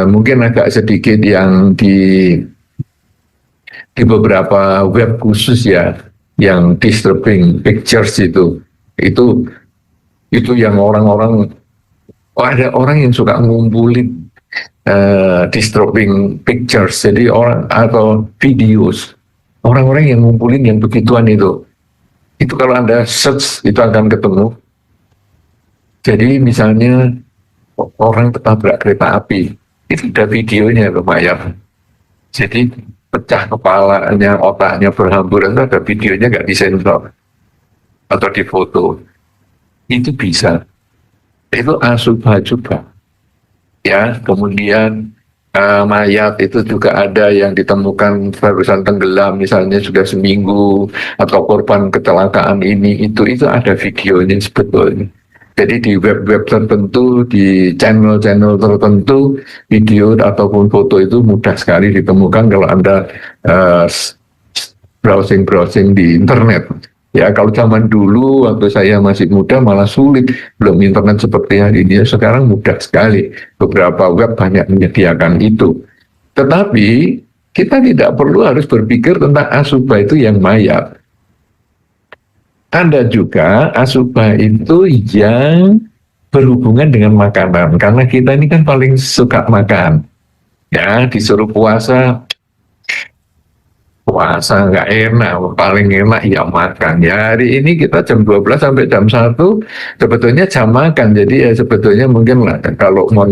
mungkin agak sedikit yang di beberapa web khusus ya, yang disturbing pictures itu yang orang-orang ada orang yang suka ngumpulin disturbing pictures, jadi orang atau videos, orang-orang yang ngumpulin yang begituan itu kalau Anda search itu akan ketemu. Jadi misalnya orang ketabrak kereta api, itu ada videonya lumayan. Jadi pecah kepalanya, otaknya berhamburan, itu ada videonya, nggak disensor atau difoto. Itu bisa. Itu asubha juga. Ya, kemudian mayat itu juga ada yang ditemukan barusan tenggelam, misalnya sudah seminggu, atau korban kecelakaan itu ada videonya sebetulnya. Jadi di web-web tertentu, di channel-channel tertentu, video ataupun foto itu mudah sekali ditemukan kalau Anda browsing-browsing di internet. Ya, kalau zaman dulu waktu saya masih muda malah sulit, belum internet seperti hari ini. Sekarang mudah sekali, beberapa web banyak menyediakan itu. Tetapi kita tidak perlu harus berpikir tentang asubha itu yang mayat. Ada juga asubha itu yang berhubungan dengan makanan, karena kita ini kan paling suka makan. Ya, disuruh puasa nggak enak, paling enak ya makan. Ya hari ini kita jam 12 sampai jam 1 sebetulnya jam makan. Jadi ya sebetulnya mungkin lah kalau mau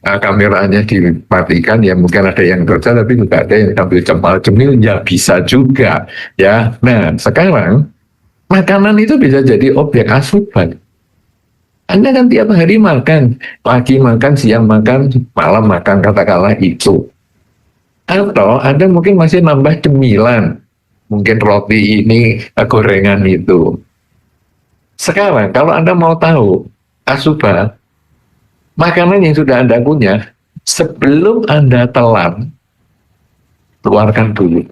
kameranya dimatikan ya mungkin ada yang kerja, tapi juga ada yang sambil cemil-cemil ya bisa juga ya. Nah sekarang makanan itu bisa jadi objek asubha. Anda kan tiap hari makan, pagi makan, siang makan, malam makan, katakanlah itu. Atau Anda mungkin masih nambah cemilan, mungkin roti ini, gorengan itu. Sekarang kalau Anda mau tahu asubha, makanan yang sudah Anda punya, sebelum Anda telan, keluarkan dulu.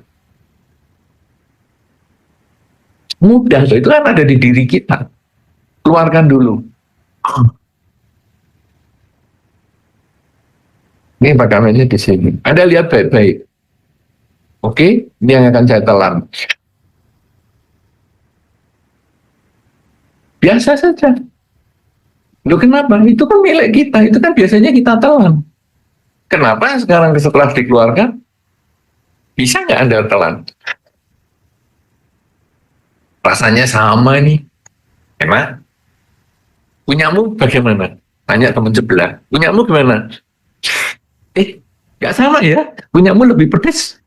Mudah, itu kan ada di diri kita. Keluarkan dulu. Ini makanannya di sini. Anda lihat baik-baik. Oke, ini yang akan saya telan. Biasa saja. Loh kenapa? Itu kan milik kita. Itu kan biasanya kita telan. Kenapa sekarang setelah dikeluarkan, bisa nggak Anda telan? rasanya sama nih, enak. Punyamu bagaimana? Tanya teman sebelah. Punyamu gimana? Nggak sama ya. Punyamu lebih pedas.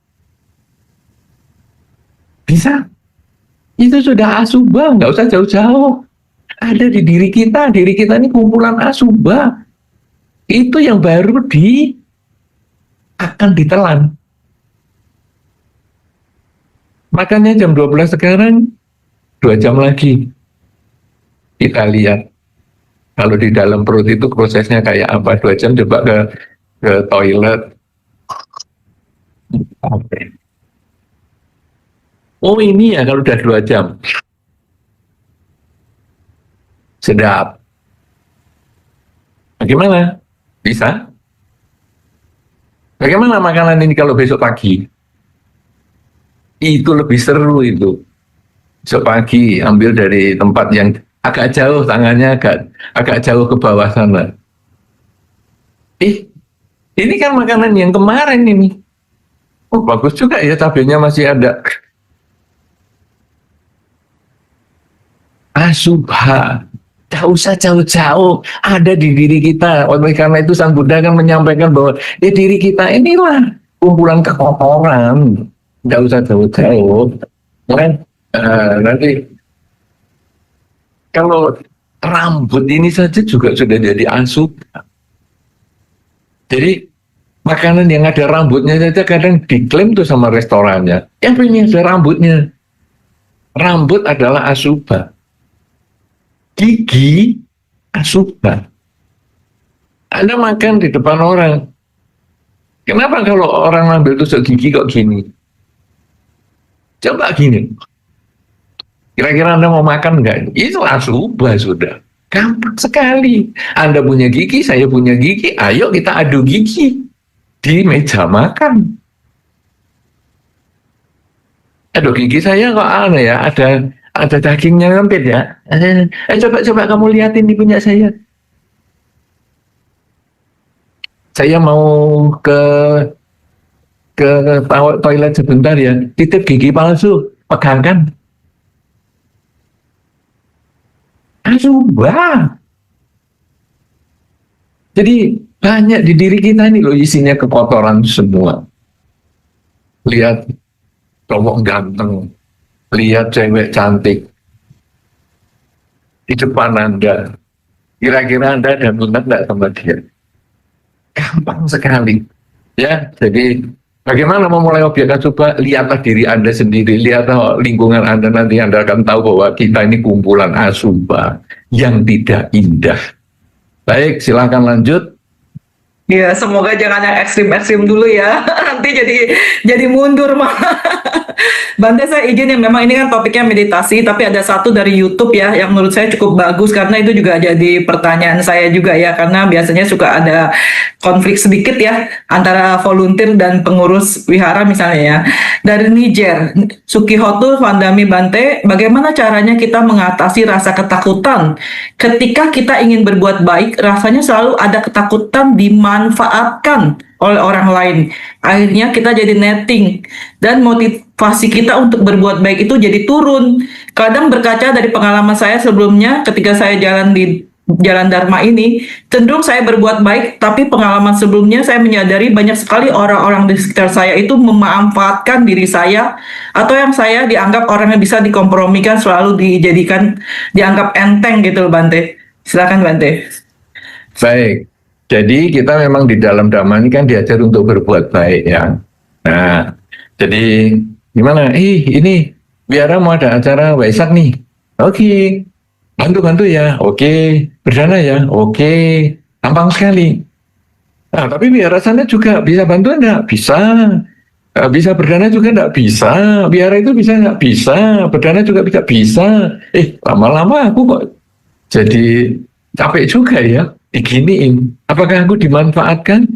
Bisa. Itu sudah asubah, nggak usah jauh-jauh. Ada di diri kita. Diri kita ini kumpulan asubah. Itu yang baru akan ditelan. Makanya jam 12 sekarang, 2 jam lagi. Kita lihat. Kalau di dalam perut itu prosesnya kayak apa? 2 jam coba ke toilet. Oh ini ya kalau udah 2 jam. Sedap. Bagaimana? Bisa? Bagaimana makanan ini kalau besok pagi? Itu lebih seru itu. Besok pagi ambil dari tempat yang agak jauh, tangannya agak jauh ke bawah sana. Ini kan makanan yang kemarin ini. Oh bagus juga ya, cabenya masih ada. Asubha. Tak usah jauh-jauh, ada di diri kita. Oleh karena itu Sang Buddha kan menyampaikan bahwa ya diri kita inilah kumpulan kekotoran. Tidak usah jauh-jauh. Kan? Nanti kalau rambut ini saja juga sudah jadi asubha. Jadi makanan yang ada rambutnya saja kadang diklaim tuh sama restorannya. Yang ini ada rambutnya. Rambut adalah asubha. Gigi asubha. Anda makan di depan orang. Kenapa kalau orang ambil tusuk gigi kok gini? Coba gini. Kira-kira Anda mau makan nggak? Itu asubha sudah. Gampang sekali. Anda punya gigi, saya punya gigi. Ayo kita adu gigi di meja makan. Aduh gigi saya kok aneh ya, ada dagingnya ngempit ya. Coba kamu lihatin di punya saya. Saya mau ke toilet sebentar ya. Titip gigi palsu, pegangkan. Asubha. Jadi banyak di diri kita ini loh isinya kekotoran semua. Lihat cowok ganteng, lihat cewek cantik di depan Anda. Kira-kira Anda ada minat nggak sama dia? Gampang sekali. Ya, jadi bagaimana memulai objek asubha? Lihatlah diri Anda sendiri, lihatlah lingkungan Anda, nanti Anda akan tahu bahwa kita ini kumpulan asubha yang tidak indah. Baik, silakan lanjut. Ya, semoga jangan yang ekstrim-ekstrim dulu ya. Nanti jadi mundur mah. Bante, saya izin ya, memang ini kan topiknya meditasi, tapi ada satu dari YouTube ya yang menurut saya cukup bagus karena itu juga jadi pertanyaan saya juga ya, karena biasanya suka ada konflik sedikit ya antara volunteer dan pengurus wihara misalnya ya. Dari Niger, Sukihotu Vandami Bante, bagaimana caranya kita mengatasi rasa ketakutan ketika kita ingin berbuat baik, rasanya selalu ada ketakutan dimanfaatkan oleh orang lain. Akhirnya kita jadi netting dan motivasi kita untuk berbuat baik itu jadi turun. Kadang berkaca dari pengalaman saya sebelumnya ketika saya jalan di jalan Dharma ini, cenderung saya berbuat baik, tapi pengalaman sebelumnya saya menyadari banyak sekali orang-orang di sekitar saya itu memanfaatkan diri saya, atau yang saya dianggap orang yang bisa dikompromikan selalu dianggap enteng gitu loh Bante. Silakan Bante. Baik, jadi kita memang di dalam Dhamma ini kan diajar untuk berbuat baik ya. Nah, jadi gimana? Ini biara mau ada acara Waisak nih. Oke, bantu-bantu ya. Oke, berdana ya. Oke, gampang sekali. Nah, tapi biara sana juga bisa bantu enggak? Bisa. Bisa berdana juga enggak? Bisa. Biara itu bisa enggak? Bisa. Berdana juga bisa. Lama-lama aku kok jadi capek juga ya. Diginiin. Apakah aku dimanfaatkan?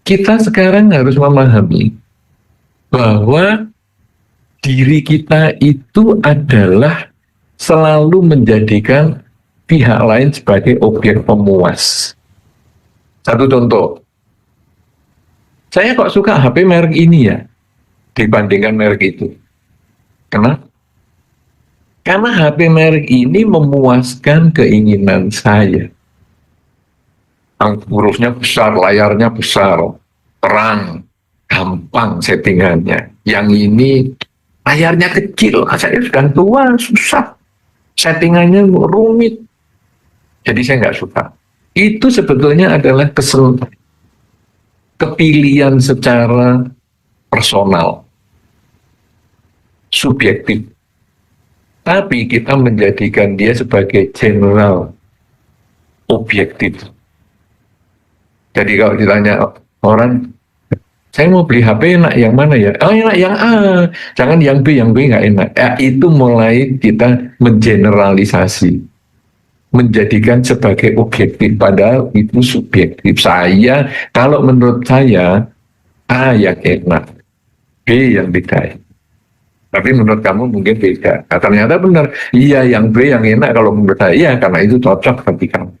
Kita sekarang harus memahami bahwa diri kita itu adalah selalu menjadikan pihak lain sebagai objek pemuas. Satu contoh, saya kok suka HP merek ini ya dibandingkan merek itu. Kenapa? Karena HP merek ini memuaskan keinginan saya. Hurufnya besar, layarnya besar, terang, gampang settingannya. Yang ini layarnya kecil, saya sudah tua, susah. Settingannya rumit. Jadi saya nggak suka. Itu sebetulnya adalah kepilihan secara personal, subjektif. Tapi kita menjadikan dia sebagai general, objektif. Jadi kalau ditanya orang, saya mau beli HP enak yang mana ya? Oh enak yang A, jangan yang B nggak enak. Ya, itu mulai kita mengeneralisasi, menjadikan sebagai objektif, padahal itu subjektif. Kalau menurut saya, A yang enak, B yang tidak. Tapi menurut kamu mungkin beda. Nah, ternyata benar. Iya, yang B yang enak kalau menurut saya. Iya, karena itu cocok bagi kamu.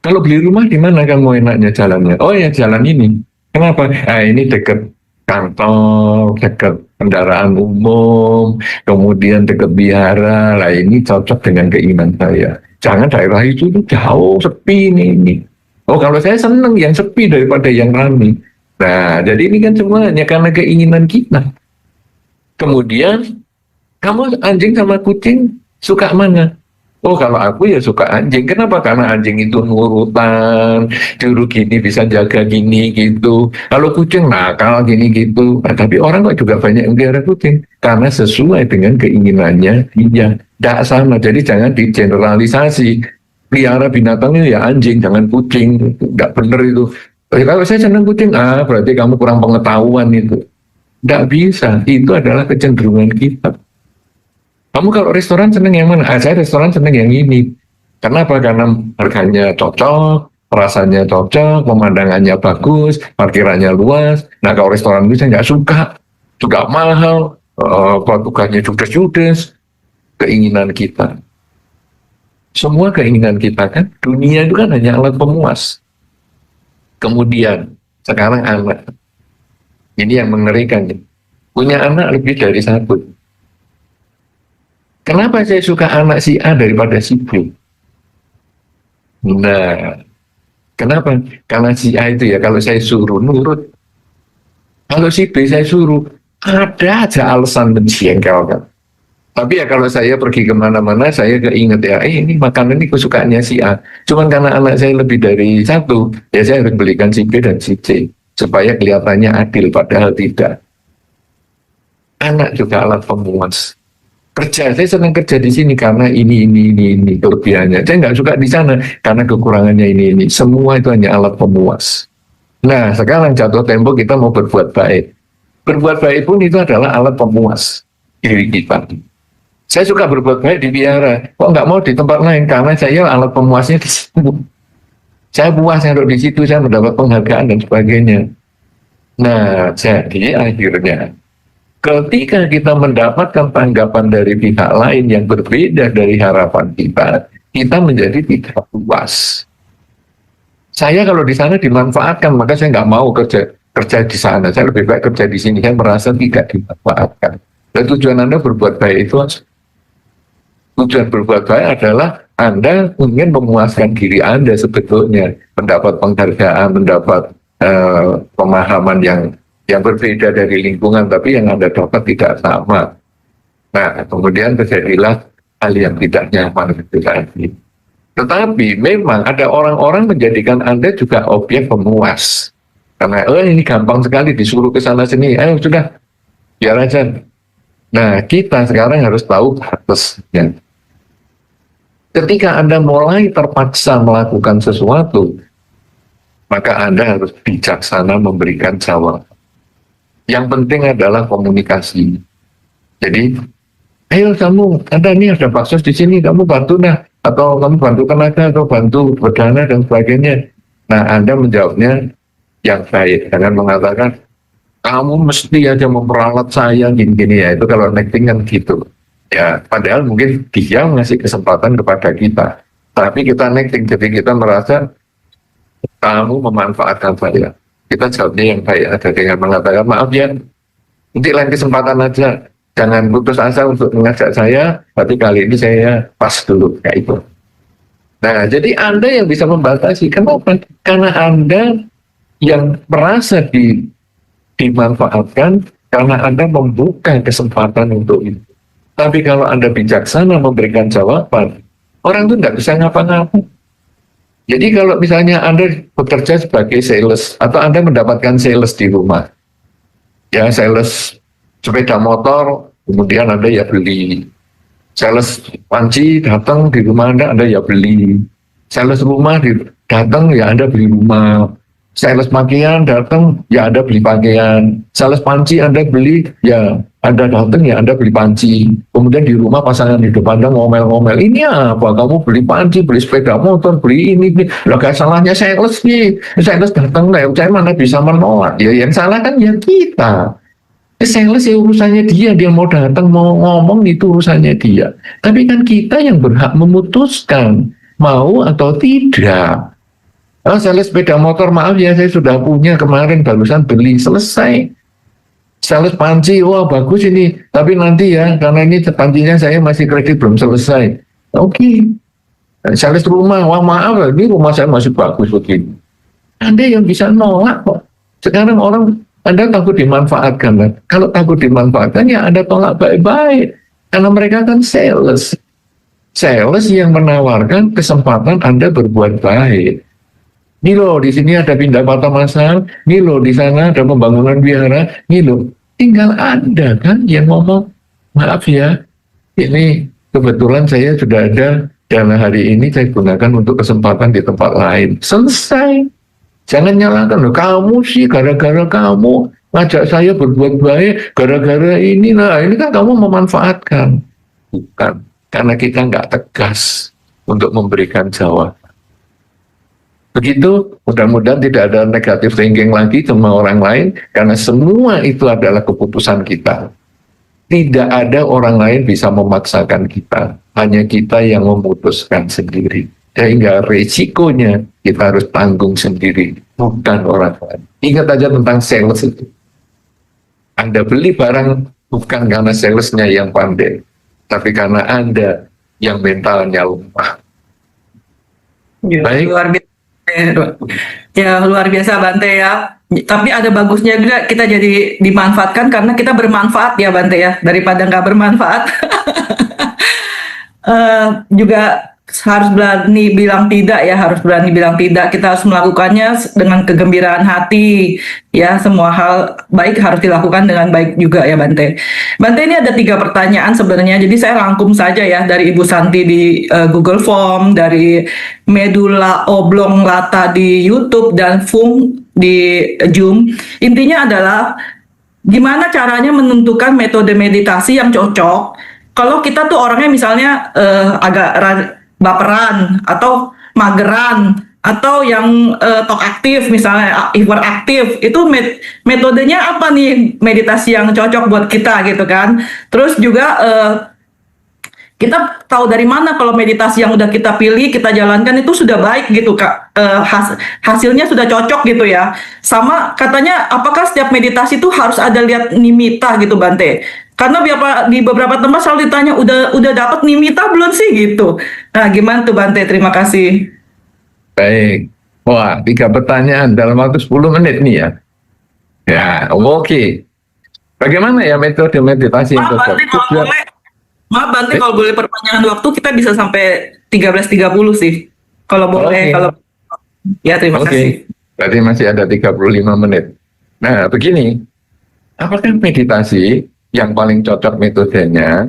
Kalau beli rumah di mana kamu enaknya jalannya? Oh ya, jalan ini. Kenapa? Nah, ini dekat kantor, dekat kendaraan umum, kemudian dekat wihara. Lah ini cocok dengan keinginan saya. Jangan daerah itu jauh, sepi ini. Oh, kalau saya senang yang sepi daripada yang ramai. Nah, jadi ini kan semuanya karena keinginan kita. Kemudian, kamu anjing sama kucing suka mana? Oh, kalau aku ya suka anjing. Kenapa? Karena anjing itu nurutan, juru gini bisa jaga gini gitu. Kalau kucing nakal gini gitu. Nah, tapi orang kok juga banyak yang pelihara kucing. Karena sesuai dengan keinginannya dia. Tidak sama, jadi jangan digeneralisasi. Pelihara binatangnya ya anjing, jangan kucing. Tidak benar itu. Kalau saya senang kucing, berarti kamu kurang pengetahuan itu. Tidak bisa, itu adalah kecenderungan kita. Kamu kalau restoran seneng yang mana? Saya restoran seneng yang ini. Kenapa? Karena harganya cocok, rasanya cocok, pemandangannya bagus, parkirannya luas. Nah kalau restoran itu saya nggak suka, juga mahal, tukangnya judes-judes. Keinginan kita. Semua keinginan kita kan, dunia itu kan hanya alat pemuas. Kemudian, sekarang anak. Ini yang mengerikan. Punya anak lebih dari satu. Kenapa saya suka anak si A daripada si B? Nah, kenapa? Karena si A itu ya kalau saya suruh nurut. Kalau si B saya suruh, ada aja alasan menjengkelkan. Tapi ya kalau saya pergi kemana-mana, saya keinget ya, ini makanan ini kesukaannya si A. Cuman karena anak saya lebih dari satu, ya saya harus belikan si B dan si C. Supaya kelihatannya adil, padahal tidak. Anak juga alat pemuas. Kerja, saya senang kerja di sini karena ini kelebihannya. Saya nggak suka di sana karena kekurangannya ini. Semua itu hanya alat pemuas. Nah, sekarang jatuh tempo kita mau berbuat baik. Berbuat baik pun itu adalah alat pemuas diri kita. Saya suka berbuat baik di wihara. Kok nggak mau di tempat lain? Karena saya alat pemuasnya di situ. Saya puas kalau di situ saya mendapat penghargaan dan sebagainya. Nah, jadi akhirnya ketika kita mendapatkan tanggapan dari pihak lain yang berbeda dari harapan kita, kita menjadi tidak puas. Saya kalau di sana dimanfaatkan, maka saya nggak mau kerja di sana. Saya lebih baik kerja di sini. Saya merasa tidak dimanfaatkan. Dan tujuan Anda berbuat baik itu, tujuan berbuat baik adalah Anda ingin memuaskan diri Anda sebetulnya, mendapat penghargaan, mendapat pemahaman yang berbeda dari lingkungan, tapi yang Anda dapat tidak sama. Nah, kemudian terjadilah hal yang tidak nyaman itu tadi. Tetapi memang ada orang-orang menjadikan Anda juga objek pemuas. Karena ini gampang sekali disuruh ke sana sini, sudah, biar aja. Nah, kita sekarang harus tahu batasnya. Ketika Anda mulai terpaksa melakukan sesuatu, maka Anda harus bijaksana memberikan jawaban. Yang penting adalah komunikasi. Jadi, ayo kamu, ini ada baksos di sini, kamu bantu nah, atau kamu bantu tenaga, atau bantu berdana dan sebagainya. Nah, Anda menjawabnya yang baik, jangan mengatakan, kamu mesti aja memperalat saya gini-gini ya, itu kalau acting kan gitu. Ya, padahal mungkin dia ngasih kesempatan kepada kita. Tapi kita acting, jadi kita merasa, kamu memanfaatkan saya. Kita jawabnya yang baik ada dengan mengatakan, maaf ya, nanti lain kesempatan aja. Jangan putus asa untuk mengajak saya, tapi kali ini saya pas dulu kayak itu. Nah, jadi Anda yang bisa membatasi. Kenapa? Karena Anda yang merasa dimanfaatkan, karena Anda membuka kesempatan untuk itu. Tapi kalau Anda bijaksana memberikan jawaban, orang itu nggak bisa ngapa-ngapa. Jadi kalau misalnya Anda bekerja sebagai sales, atau Anda mendapatkan sales di rumah, ya sales sepeda motor, kemudian Anda ya beli. Sales panci datang di rumah Anda ya beli. Sales rumah datang ya Anda beli rumah. Sales pakaian datang ya Anda beli pakaian. Sales panci Anda beli ya Anda datang ya Anda beli panci. Kemudian di rumah pasangan hidup Anda ngomel-ngomel, ini apa? Kamu beli panci, beli sepeda motor, beli ini. Lah gak salahnya sales nih. Sales datang lah, saya mana bisa menolak. Ya yang salah kan ya kita. Sales ya urusannya dia mau datang, mau ngomong itu urusannya dia. Tapi kan kita yang berhak memutuskan mau atau tidak. Oh, sales sepeda motor, maaf ya saya sudah punya kemarin barusan beli, selesai. Sales panci, wah bagus ini, tapi nanti ya karena ini pancinya saya masih kredit belum selesai. Oke. Sales rumah, wah maaf ini rumah saya masih bagus begini. Anda yang bisa nolak kok. Sekarang orang Anda takut dimanfaatkan kan? Kalau takut dimanfaatkan ya Anda tolak baik-baik. Karena mereka kan sales. Sales yang menawarkan kesempatan Anda berbuat baik. Nih loh, di sini ada pindah patah masal. Nih loh, di sana ada pembangunan wihara. Nih loh, tinggal Anda kan yang ngomong, maaf ya, ini kebetulan saya sudah ada dana hari ini saya gunakan untuk kesempatan di tempat lain. Selesai. Jangan nyalakan loh, kamu sih gara-gara kamu ngajak saya berbuat baik, gara-gara ini. Nah, ini kan kamu memanfaatkan. Bukan, karena kita nggak tegas untuk memberikan jawaban. Begitu, mudah-mudahan tidak ada negatif thinking lagi sama orang lain, karena semua itu adalah keputusan kita. Tidak ada orang lain bisa memaksakan kita, hanya kita yang memutuskan sendiri. Sehingga resikonya kita harus tanggung sendiri, bukan orang lain. Ingat aja tentang sales itu. Anda beli barang bukan karena salesnya yang pandai, tapi karena Anda yang mentalnya lemah. Baik. Luar biasa. Ya luar biasa Bante ya. Tapi ada bagusnya juga kita jadi dimanfaatkan karena kita bermanfaat ya Bante ya, daripada nggak bermanfaat. Juga harus berani bilang tidak ya, harus berani bilang tidak. Kita harus melakukannya dengan kegembiraan hati ya. Semua hal baik harus dilakukan dengan baik juga ya Bante. Bante, ini ada 3 pertanyaan sebenarnya, jadi saya rangkum saja ya dari Ibu Santi di Google Form, dari Medula Oblong Lata di YouTube, dan Fung di Zoom. Intinya adalah gimana caranya menentukan metode meditasi yang cocok kalau kita tuh orangnya misalnya agak baperan atau mageran atau yang talk aktif, misalnya hyperaktif. Itu metodenya apa nih meditasi yang cocok buat kita gitu kan. Terus juga kita tahu dari mana kalau meditasi yang udah kita pilih, kita jalankan itu sudah baik gitu Kak, hasilnya sudah cocok gitu ya. Sama katanya apakah setiap meditasi itu harus ada lihat nimita gitu Bante? Karena di beberapa tempat selalu ditanya, udah dapat nimita belum sih gitu. Nah, gimana tuh Bante? Terima kasih. Baik. Wah, 3 pertanyaan dalam waktu 10 menit nih ya. Ya, oke. Bagaimana ya metode meditasi yang cocok? Maaf Bante, kalau boleh perpanjangan waktu kita bisa sampai 13.30 sih. Kalau boleh, kalau ya terima kasih. Berarti masih ada 35 menit. Nah, begini. Apakah meditasi yang paling cocok metodenya?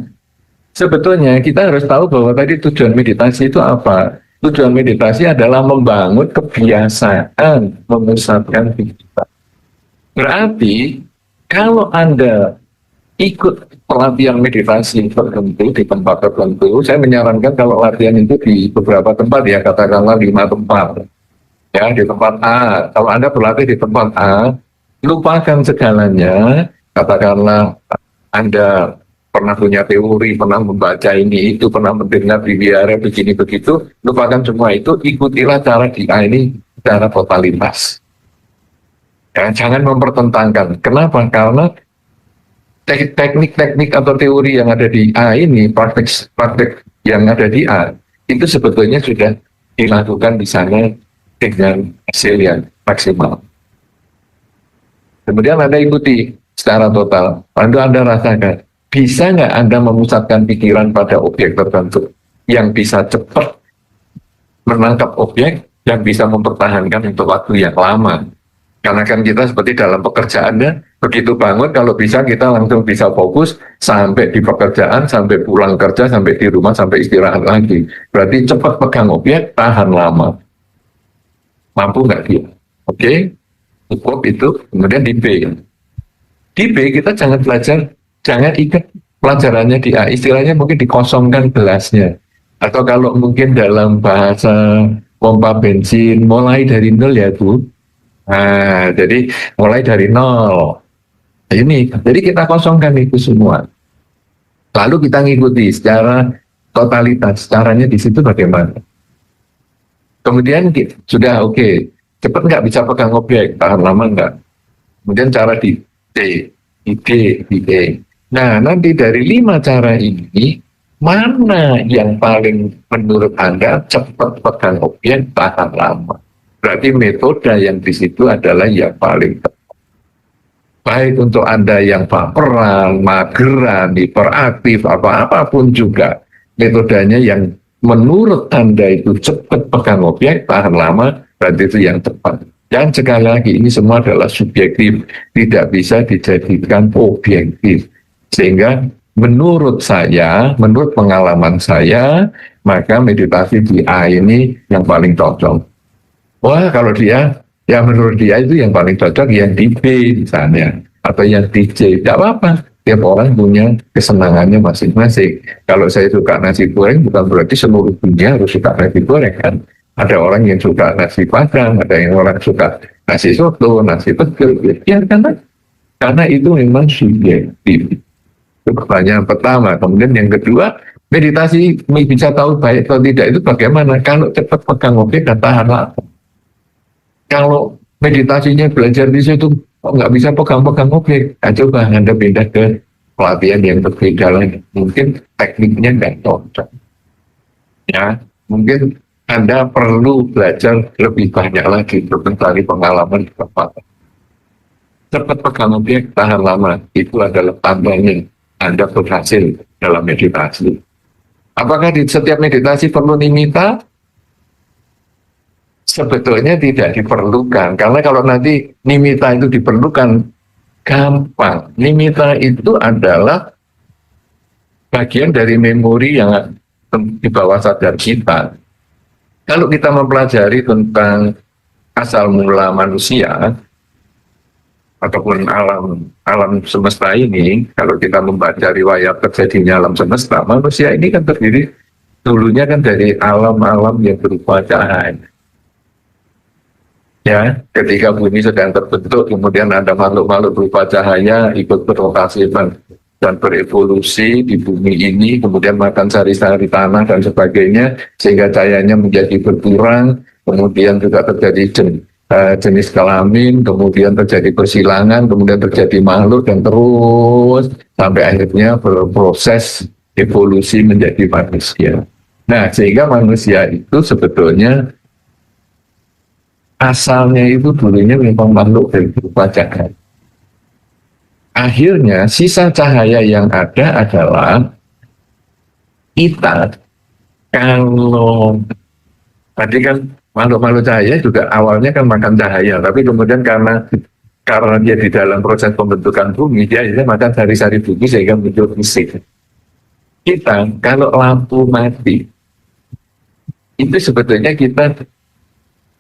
Sebetulnya kita harus tahu bahwa tadi tujuan meditasi itu apa? Tujuan meditasi adalah membangun kebiasaan memusatkan pikiran. Berarti kalau Anda ikut pelatihan meditasi tertentu di tempat tertentu, saya menyarankan kalau latihan itu di beberapa tempat ya, katakanlah 5 tempat. Ya, di tempat A. Kalau Anda berlatih di tempat A, lupakan segalanya. Katakanlah Anda pernah punya teori, pernah membaca ini, itu, pernah mendengar di wihara begini begitu, lupakan semua itu, ikutilah cara di A ini secara totalitas. Ya, jangan mempertentangkan. Kenapa? Karena teknik-teknik atau teori yang ada di A ini, praktek yang ada di A, itu sebetulnya sudah dilakukan di sana dengan hasil yang maksimal. Kemudian Anda ikuti secara total, lalu Anda rasakan, bisa nggak Anda memusatkan pikiran pada objek tertentu yang bisa cepat menangkap objek, yang bisa mempertahankan untuk waktu yang lama. Karena kan kita seperti dalam pekerjaannya, begitu bangun kalau bisa kita langsung bisa fokus sampai di pekerjaan, sampai pulang kerja, sampai di rumah, sampai istirahat lagi. Berarti cepat pegang objek, tahan lama. Mampu nggak dia? Oke, cukup itu. Kemudian di B. Di B kita jangan belajar, jangan ikat pelajarannya di A. Istilahnya mungkin dikosongkan gelasnya. Atau kalau mungkin dalam bahasa pompa bensin, mulai dari nol ya Bu. Nah, jadi mulai dari nol. Ini, jadi kita kosongkan itu semua. Lalu kita ngikuti secara totalitas. Caranya di situ bagaimana? Kemudian sudah oke. Cepat nggak bisa pegang objek, tahan lama nggak? Kemudian cara di D, di D, di E. Nah, nanti dari 5 cara ini, mana yang paling menurut Anda cepat pegang objek, tahan lama? Berarti metode yang di situ adalah yang paling tepat. Baik untuk Anda yang baperan, mageran, hiperaktif, apapun juga. Metodenya yang menurut Anda itu cepat pegang objek, tahan lama, berarti itu yang tepat. Dan sekali lagi, ini semua adalah subjektif. Tidak bisa dijadikan objektif. Sehingga menurut saya, menurut pengalaman saya, maka meditasi di A ini yang paling cocok. Wah, kalau dia, ya menurut dia itu yang paling cocok yang di B misalnya, atau yang di C, tidak apa-apa. Tiap orang punya kesenangannya masing-masing. Kalau saya suka nasi goreng, bukan berarti seluruh dunia harus suka nasi goreng kan. Ada orang yang suka nasi padang, ada yang orang suka nasi soto, nasi pecel. Ya karena itu memang subjektif. Itu pertanyaan pertama. Kemudian yang kedua, meditasi bisa tahu baik atau tidak itu bagaimana? Kalau cepat pegang objek dan tahan lama. Kalau meditasinya belajar di situ nggak bisa pegang-pegang objek, coba Anda pindah ke pelatihan yang berbeda lagi. Mungkin tekniknya nggak cocok. Ya, mungkin Anda perlu belajar lebih banyak lagi untuk mencari pengalaman di tempat. Cepat pegang objek, tahan lama. Itu adalah tandanya Anda berhasil dalam meditasi. Apakah di setiap meditasi perlu nimita? Sebetulnya tidak diperlukan, karena kalau nanti nimita itu diperlukan, gampang. Nimita itu adalah bagian dari memori yang di bawah sadar kita. Kalau kita mempelajari tentang asal mula manusia, ataupun alam semesta ini, kalau kita membaca riwayat terjadinya alam semesta, manusia ini kan terdiri dulunya kan dari alam-alam yang berupa cahaya. Ya, ketika bumi sedang terbentuk, kemudian ada makhluk-makhluk berupa cahaya ikut berotasi dan berevolusi di bumi ini, kemudian makan sari-sari tanah dan sebagainya, sehingga cahayanya menjadi berkurang, kemudian juga terjadi jenis kelamin, kemudian terjadi persilangan, kemudian terjadi makhluk, dan terus sampai akhirnya berproses evolusi menjadi manusia. Nah, sehingga manusia itu sebetulnya asalnya itu dulunya memang makhluk dari berupa cahaya. Akhirnya sisa cahaya yang ada adalah kita. Kalau tadi kan makhluk-makhluk cahaya juga awalnya kan makan cahaya, tapi kemudian karena dia di dalam proses pembentukan bumi, dia akhirnya makan sari-sari bumi sehingga muncul fisik. Kita kalau lampu mati, itu sebetulnya kita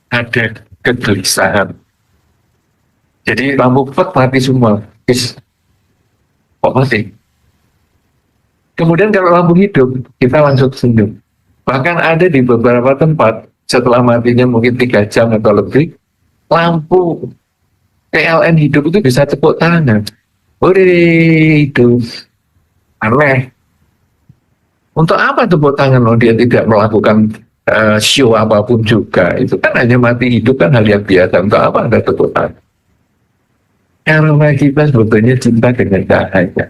ada kegelisahan. Jadi lampu mati semua. Kok mati? Kemudian kalau lampu hidup, kita langsung senyum. Bahkan ada di beberapa tempat, setelah matinya mungkin 3 jam atau lebih, lampu PLN hidup itu bisa tepuk tangan. Itu aneh. Untuk apa tepuk tangan? Dia tidak melakukan show apapun juga. Itu kan hanya mati hidup kan hal yang biasa. Untuk apa ada tepuk tangan? Karena kita sebetulnya cinta dengan cahaya.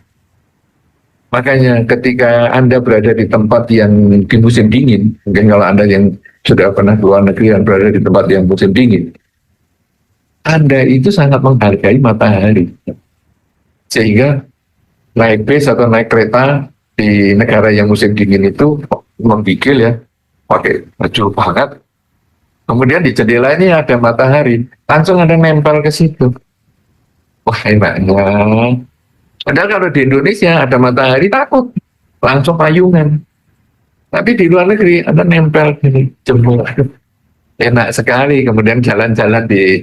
Makanya ketika Anda berada di tempat yang di musim dingin, mungkin kalau Anda yang sudah pernah ke luar negeri dan berada di tempat yang musim dingin, Anda itu sangat menghargai matahari. Sehingga naik bis atau naik kereta di negara yang musim dingin itu menggigil ya, pakai baju hangat. Kemudian di jendela ini ada matahari, langsung ada nempel ke situ. Wah enaknya. Padahal kalau di Indonesia ada matahari takut, langsung payungan. Tapi di luar negeri ada nempel gini, jemur. Enak sekali. Kemudian jalan-jalan di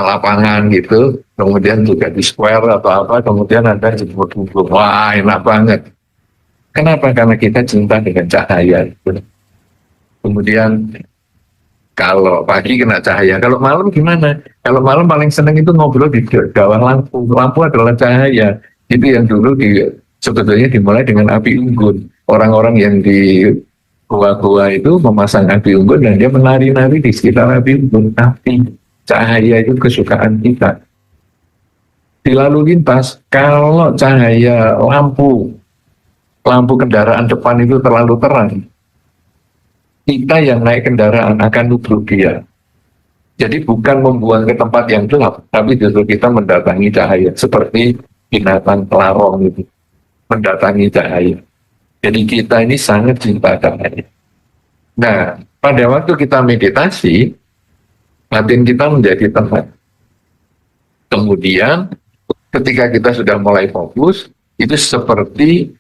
lapangan gitu, kemudian juga di square atau apa, kemudian ada jemur-jemur. Wah enak banget. Kenapa? Karena kita cinta dengan cahaya. Kemudian kalau pagi kena cahaya, kalau malam gimana? Kalau malam paling seneng itu ngobrol di bawah lampu. Lampu adalah cahaya. Itu yang dulu sebetulnya dimulai dengan api unggun. Orang-orang yang di gua-gua itu memasang api unggun dan dia menari-nari di sekitar api unggun. Tapi cahaya itu kesukaan kita. Di lalu lintas, kalau cahaya lampu kendaraan depan itu terlalu terang, kita yang naik kendaraan akan nubruk dia. Jadi bukan membuang ke tempat yang gelap, tapi justru kita mendatangi cahaya. Seperti binatang pelarong itu, mendatangi cahaya. Jadi kita ini sangat cinta cahaya. Nah, pada waktu kita meditasi, batin kita menjadi tenang. Kemudian, ketika kita sudah mulai fokus, itu seperti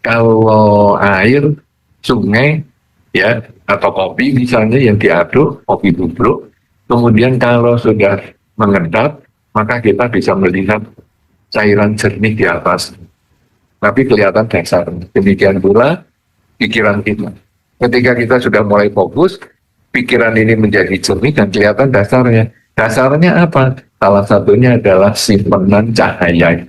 kalau air, sungai, ya, atau kopi misalnya yang diaduk, kopi tubruk, kemudian kalau sudah mengendap, maka kita bisa melihat cairan jernih di atas, tapi kelihatan dasar. Demikian pula pikiran kita. Ketika kita sudah mulai fokus, pikiran ini menjadi jernih dan kelihatan dasarnya. Dasarnya apa? Salah satunya adalah simpanan cahaya.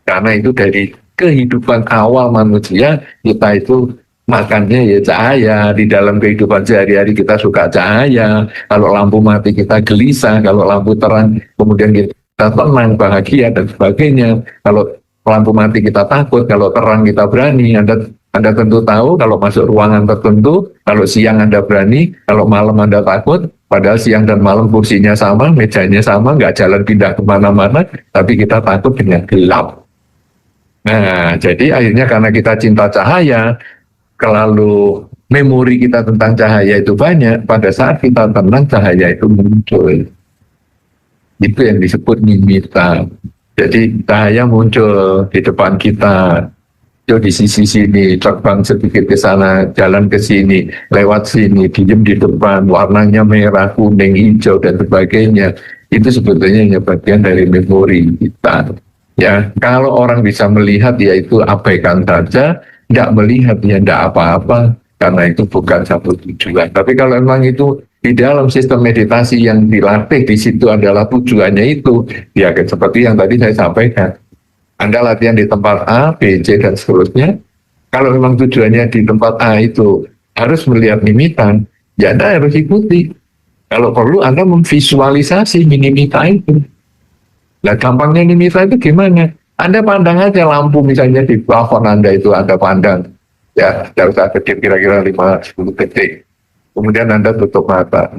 Karena itu dari kehidupan awal manusia, kita itu makannya ya cahaya. Di dalam kehidupan sehari-hari kita suka cahaya. Kalau lampu mati kita gelisah, kalau lampu terang kemudian kita tenang, bahagia dan sebagainya. Kalau lampu mati kita takut, kalau terang kita berani. Anda tentu tahu kalau masuk ruangan tertentu, kalau siang Anda berani, kalau malam Anda takut. Padahal siang dan malam kursinya sama, mejanya sama, nggak jalan pindah kemana-mana, tapi kita takut dengan gelap. Nah, jadi akhirnya karena kita cinta cahaya, kalau memori kita tentang cahaya itu banyak, pada saat kita tenang, cahaya itu muncul. Itu yang disebut nimitta. Jadi cahaya muncul di depan kita, di sisi sini, terbang sedikit ke sana, jalan ke sini, lewat sini, diem di depan, warnanya merah, kuning, hijau, dan sebagainya. Itu sebetulnya hanya bagian dari memori kita. Ya, kalau orang bisa melihat, ya itu abaikan saja. Tidak melihat, ya tidak apa-apa, karena itu bukan satu tujuan. Tapi kalau memang itu di dalam sistem meditasi yang dilatih di situ adalah tujuannya itu, ya seperti yang tadi saya sampaikan. Anda latihan di tempat A, B, C, dan seterusnya. Kalau memang tujuannya di tempat A itu harus melihat nimitan, ya Anda harus ikuti. Kalau perlu Anda memvisualisasi nimitta itu. Nah, gampangnya nimitta itu gimana? Anda pandang aja lampu misalnya di plafon Anda itu Anda pandang. Ya, tidak usah kedip kira-kira 5-10 detik. Kemudian Anda tutup mata.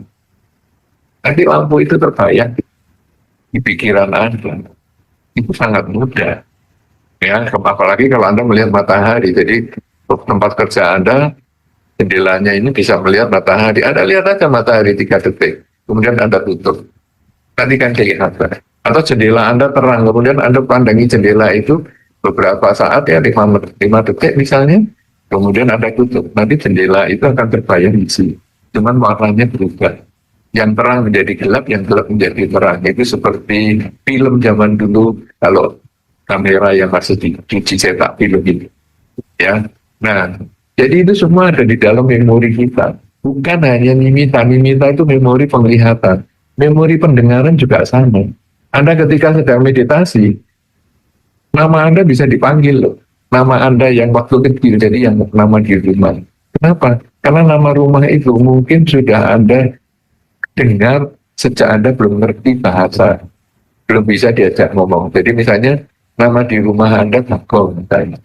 Nanti lampu itu terbayang di pikiran Anda. Itu sangat mudah. Ya, apalagi kalau Anda melihat matahari. Jadi tempat kerja Anda, jendelanya ini bisa melihat matahari. Anda lihat aja matahari 3 detik. Kemudian Anda tutup. Nanti kan kelihatan. Atau jendela Anda terang, kemudian Anda pandangi jendela itu beberapa saat ya, 5 detik misalnya. Kemudian Anda tutup. Nanti jendela itu akan terbayang di sini. Cuman warnanya berubah. Yang terang menjadi gelap, yang gelap menjadi terang. Itu seperti film zaman dulu, kalau kamera yang masih dicuci cetak film ini. Ya, nah, jadi itu semua ada di dalam memori kita. Bukan hanya nimitta itu memori penglihatan. Memori pendengaran juga sama. Anda ketika sedang meditasi, nama Anda bisa dipanggil loh. Nama Anda yang waktu kecil, jadi yang nama di rumah. Kenapa? Karena nama rumah itu mungkin sudah Anda dengar sejak Anda belum ngerti bahasa, belum bisa diajak ngomong. Jadi misalnya nama di rumah Anda Bagong misalnya.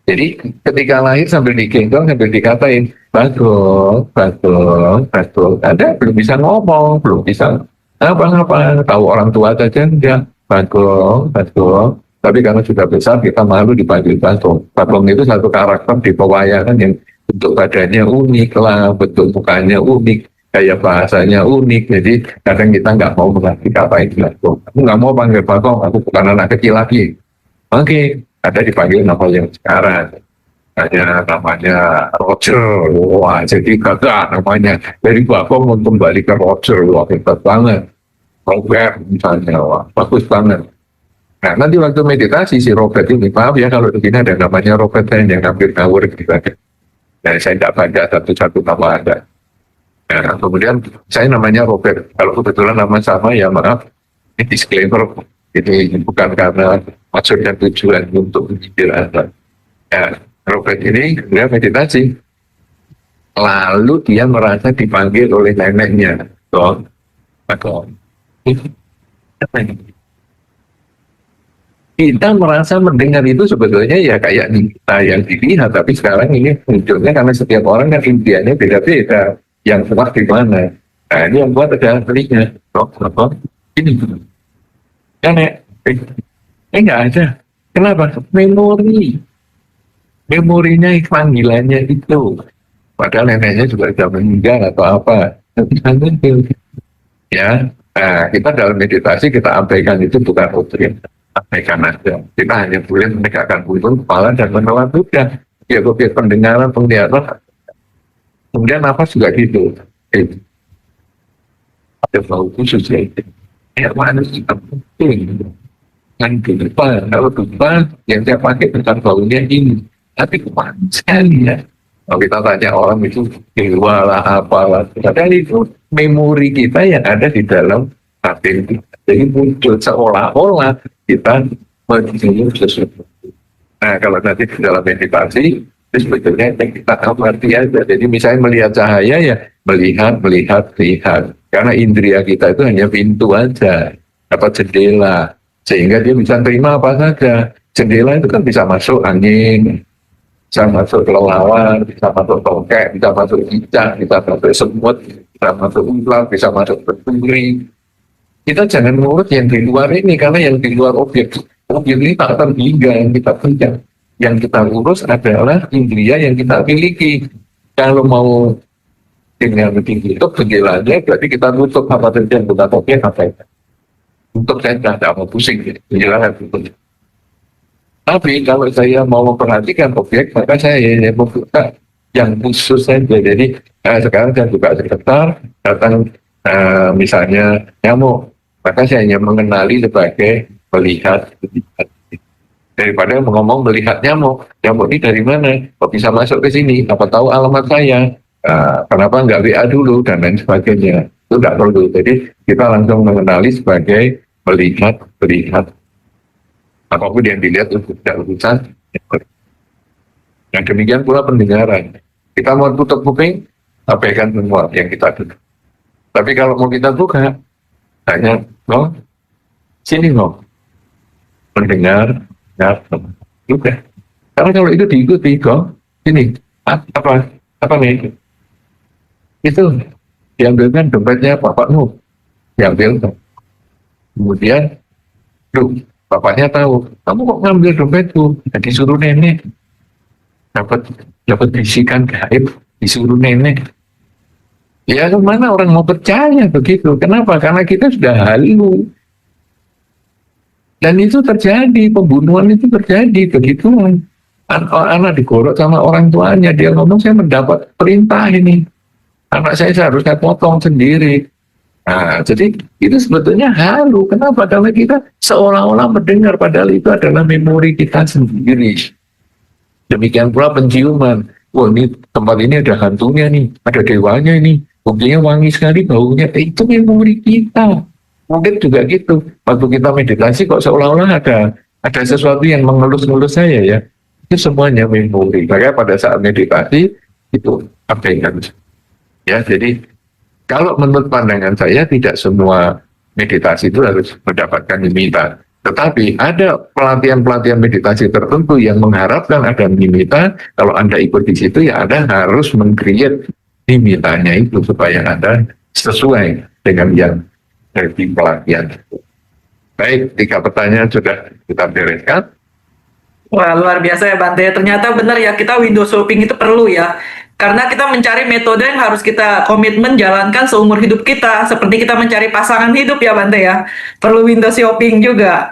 Jadi ketika lahir sambil digendong, sambil dikatain, Bagong, Bagong, Bagong. Anda belum bisa ngomong, belum bisa apa-apa. Tahu orang tua saja enggak, Bagong, Bagong. Tapi karena sudah besar, kita malu dipanggil Bagong. Bagong itu satu karakter di pewayangan yang bentuk badannya unik lah, bentuk mukanya unik, gaya bahasanya unik. Jadi kadang kita nggak mau mengerti apa itu Bagong. Aku nggak mau panggil Bagong, aku bukan anak kecil lagi. Oke, ada dipanggil nama yang sekarang. Namanya Roger. Wah, jadi gagah namanya. Dari Bagong untuk kembali ke Roger. Wah, hebat banget. Robert misalnya, wah, bagus banget. Nah, nanti waktu meditasi si Robert ini, maaf ya kalau di sini ada namanya Robert, saya yang ngambil ngawur gitu aja. Nah, saya tidak baca satu-satu nama Anda. Nah, kemudian saya namanya Robert. Kalau kebetulan nama sama, ya maaf, ini disclaimer. Ini bukan karena maksud dan tujuan untuk menyindir Anda. Ya, Robert ini dia meditasi. Lalu dia merasa dipanggil oleh neneknya. Bagong. Kita merasa mendengar itu sebetulnya ya kayak kita yang dilihat, tapi sekarang ini munculnya karena setiap orang kan impiannya beda-beda. Yang kuat di mana? Nah, ini yang buat ada telinga. Ini. Ya, Nek. Enggak ada. Kenapa? Memorinya panggilannya itu. Padahal neneknya juga sudah meninggal atau apa. Tapi ya, nah, kita dalam meditasi kita abaikan itu bukan objek. Abaikan aja. Kita hanya boleh menegakkan ujung kepala dan menelan sudah. Ya, objek pendengaran, penglihatan. Kemudian nafas juga gitu. Ada bau khusus ya itu. Mana kita penting. Kan lupa, kalau lupa yang saya pakai tentang baunya ini. Tapi kemana sekali ya. Kalau kita tanya orang itu di luar lah, apalah. Padahal itu memori kita yang ada di dalam hati kita. Jadi muncul seolah-olah kita mencium sesuatu. Nah, kalau nanti di dalam meditasi, itu sebetulnya yang kita ngerti aja. Jadi misalnya melihat cahaya ya, melihat. Karena indera kita itu hanya pintu aja, dapat jendela. Sehingga dia bisa terima apa saja. Jendela itu kan bisa masuk angin, bisa masuk kelelawar, bisa masuk tongkek, bisa masuk cicak, bisa masuk semut, bisa masuk ular, bisa masuk berduri. Kita jangan ngurus yang di luar ini, karena yang di luar objek ini tak terhingga yang kita punya. Yang kita urus adalah indria yang kita miliki. Kalau mau dengan tutup jendelanya, berarti kita tutup apa saja yang kita objek apa itu. Untuk saya tidak mau pusing, jendela tutup. Tapi kalau saya mau memperhatikan objek, maka saya membuka yang khusus saja. Jadi sekarang saya buka sekitar, datang misalnya nyamuk, maka saya hanya mengenali sebagai melihat. Daripada ngomong melihat nyamuk ini dari mana? Kok bisa masuk ke sini? Apa tahu alamat saya? Kenapa nggak WA dulu dan lain sebagainya? Itu tidak perlu. Jadi kita langsung mengenali sebagai melihat. Apapun yang dilihat itu tidak urusan. Dan demikian pula pendengaran. Kita mau tutup kuping, abaikan semua yang kita tutup. Tapi kalau mau kita buka, hanya sini mendengar, udah. Karena kalau itu diikuti ini apa nih? Itu diambilkan dompetnya bapakmu, diambil. Kemudian, bapaknya tahu, kamu kok ngambil dompetku? Disuruh nenek. Dapat bisikan gaib, disuruh nenek. Ya kemana orang mau percaya begitu? Kenapa? Karena kita sudah halu. Dan itu terjadi, pembunuhan itu terjadi, begituan. Anak digorok sama orang tuanya, dia ngomong saya mendapat perintah ini. Anak saya seharusnya potong sendiri. Nah, jadi itu sebetulnya halu. Kenapa? Karena kita seolah-olah mendengar, padahal itu adalah memori kita sendiri. Demikian pula penciuman. Wah, ini tempat ini ada hantunya nih, ada dewanya ini. Buktinya wangi sekali baunya. Itu memori kita. Mungkin juga gitu. Waktu kita meditasi kok seolah-olah ada sesuatu yang mengelus-ngelus saya ya. Itu semuanya memori. Makanya pada saat meditasi itu abaikan. Ya, jadi kalau menurut pandangan saya tidak semua meditasi itu harus mendapatkan imita. Tetapi ada pelatihan-pelatihan meditasi tertentu yang mengharapkan ada nimita. Kalau Anda ikut di situ, ya Anda harus meng-create nimitanya itu supaya Anda sesuai dengan yang dari pelatihan. Baik, 3 pertanyaan sudah kita bereskan. Wah, luar biasa ya Bante. Ternyata benar ya, kita window shopping itu perlu ya. Karena kita mencari metode yang harus kita komitmen jalankan seumur hidup kita. Seperti kita mencari pasangan hidup ya Bante ya. Perlu window shopping juga.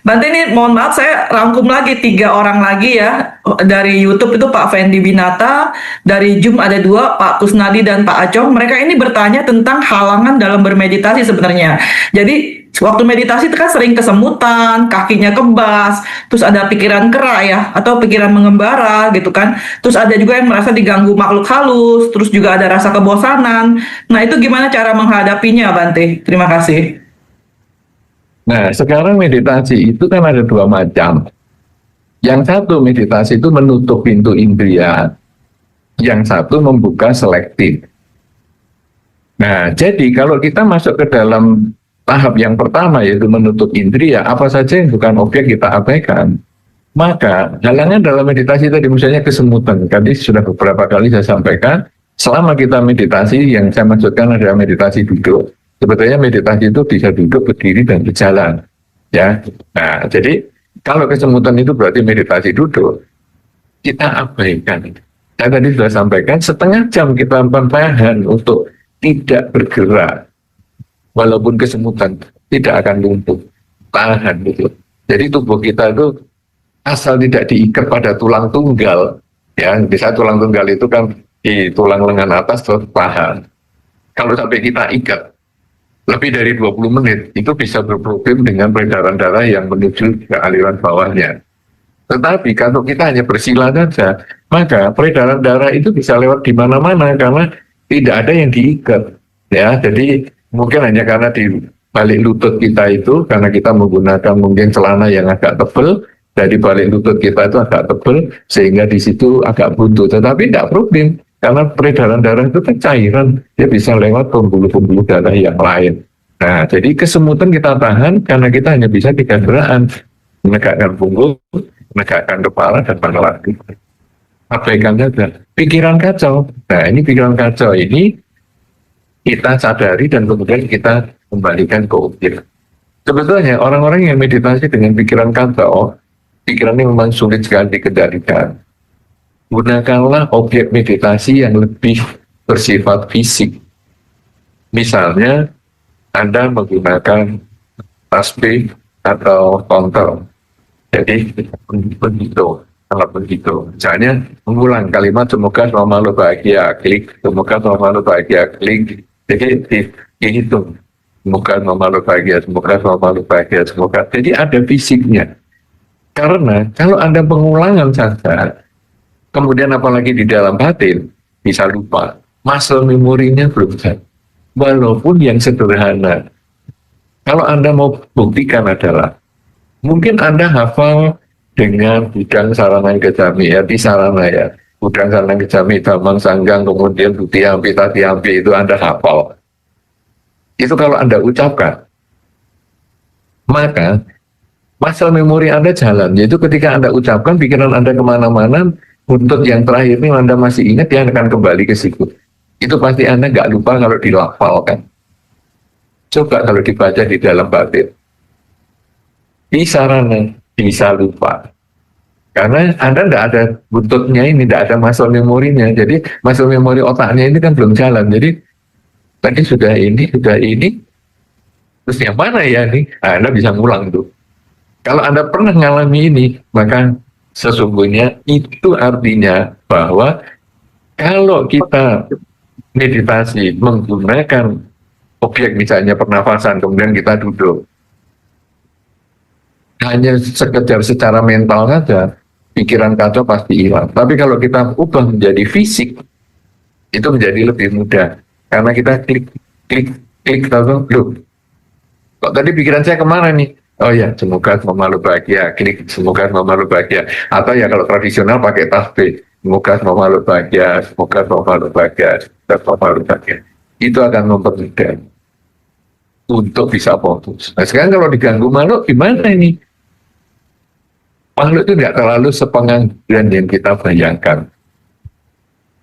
Bante ini mohon maaf saya rangkum lagi 3 orang lagi ya. Dari YouTube itu Pak Fendi Binata. Dari Zoom ada 2, Pak Kusnadi dan Pak Acong. Mereka ini bertanya tentang halangan dalam bermeditasi sebenarnya. Jadi waktu meditasi itu kan sering kesemutan, kakinya kebas, terus ada pikiran kera ya, atau pikiran mengembara gitu kan. Terus ada juga yang merasa diganggu makhluk halus, terus juga ada rasa kebosanan. Nah itu gimana cara menghadapinya Bante? Terima kasih. Nah, sekarang meditasi itu kan ada 2 macam. Yang satu meditasi itu menutup pintu indera, yang satu membuka selektif. Nah, jadi kalau kita masuk ke dalam tahap yang pertama yaitu menutup indria, apa saja yang bukan objek kita abaikan. Maka halangan dalam meditasi tadi misalnya kesemutan. Tadi sudah beberapa kali saya sampaikan, selama kita meditasi yang saya maksudkan adalah meditasi duduk. Sebetulnya meditasi itu bisa duduk, berdiri, dan berjalan. Ya, nah jadi kalau kesemutan itu berarti meditasi duduk, kita abaikan. Saya tadi sudah sampaikan setengah jam kita bertahan untuk tidak bergerak. Walaupun kesemutan tidak akan lumpuh, tahan gitu. Jadi tubuh kita itu asal tidak diikat pada tulang tunggal, ya bisa tulang tunggal itu kan di tulang lengan atas terus tahan. Kalau sampai kita ikat lebih dari 20 menit, itu bisa berproblem dengan peredaran darah yang menuju ke aliran bawahnya. Tetapi kalau kita hanya bersila saja, maka peredaran darah itu bisa lewat di mana-mana karena tidak ada yang diikat, ya. Jadi mungkin hanya karena di balik lutut kita itu, karena kita menggunakan mungkin celana yang agak tebal, dari balik lutut kita itu agak tebal, sehingga di situ agak buntu. Tetapi tidak problem, karena peredaran darah itu kan cairan, dia bisa lewat pembuluh-pembuluh darah yang lain. Nah, jadi kesemutan kita tahan, karena kita hanya bisa 3 gerakan, menegakkan punggung, menegakkan kepala, dan mana lagi. Abaikan saja. Pikiran kacau. Nah, ini pikiran kacau ini, kita sadari dan kemudian kita kembalikan ke objek. Sebetulnya orang-orang yang meditasi dengan pikiran kacau, pikirannya memang sulit sekali dikendalikan. Gunakanlah objek meditasi yang lebih bersifat fisik. Misalnya, Anda menggunakan tasbih atau counter. Jadi, begitu. Kalau begitu, misalnya mengulang kalimat semoga semua makhluk bahagia, klik, semoga semua makhluk bahagia, klik. Jadi dihitung, semoga semua makhluk bahagia, semoga semua makhluk bahagia, semoga. Jadi ada fisiknya. Karena kalau Anda pengulangan saja, kemudian apalagi di dalam batin, bisa lupa. Muscle memorinya belum bisa. Walaupun yang sederhana. Kalau Anda mau buktikan adalah, mungkin Anda hafal dengan Budang Saranang Gejami, ya di sarana ya. Budang Saranang Gejami, Damang Sanggang, kemudian Butiampi, Tatiampi, itu Anda hafal. Itu kalau Anda ucapkan. Maka, muscle memori Anda jalan. Yaitu ketika Anda ucapkan, pikiran Anda kemana-mana, buntut yang terakhir ini Anda masih ingat, dia akan kembali ke situ. Itu pasti Anda nggak lupa kalau dilafalkan. Coba kalau dibaca di dalam batin. Di sarana, bisa lupa. Karena Anda tidak ada buntutnya ini, tidak ada muscle memorinya. Jadi muscle memori otaknya ini kan belum jalan. Jadi tadi sudah ini, terus yang mana ya ini? Nah, Anda bisa ngulang tuh. Kalau Anda pernah mengalami ini, maka sesungguhnya itu artinya bahwa kalau kita meditasi menggunakan objek misalnya pernafasan, kemudian kita duduk, hanya sekedar secara mental saja, pikiran kacau pasti hilang. Tapi kalau kita ubah menjadi fisik, itu menjadi lebih mudah. Karena kita klik, tahu loh. Kok tadi pikiran saya kemana nih? Oh ya, semoga semua makhluk bahagia. Klik, semoga semua makhluk bahagia. Atau ya kalau tradisional pakai tasbih. Semoga semua makhluk bahagia, semoga semua makhluk bahagia, semoga semua makhluk bahagia. Itu akan mempermudah. untuk bisa fokus. Nah sekarang kalau diganggu makhluk gimana ini? Makhluk itu nggak terlalu sepengangguran yang kita bayangkan.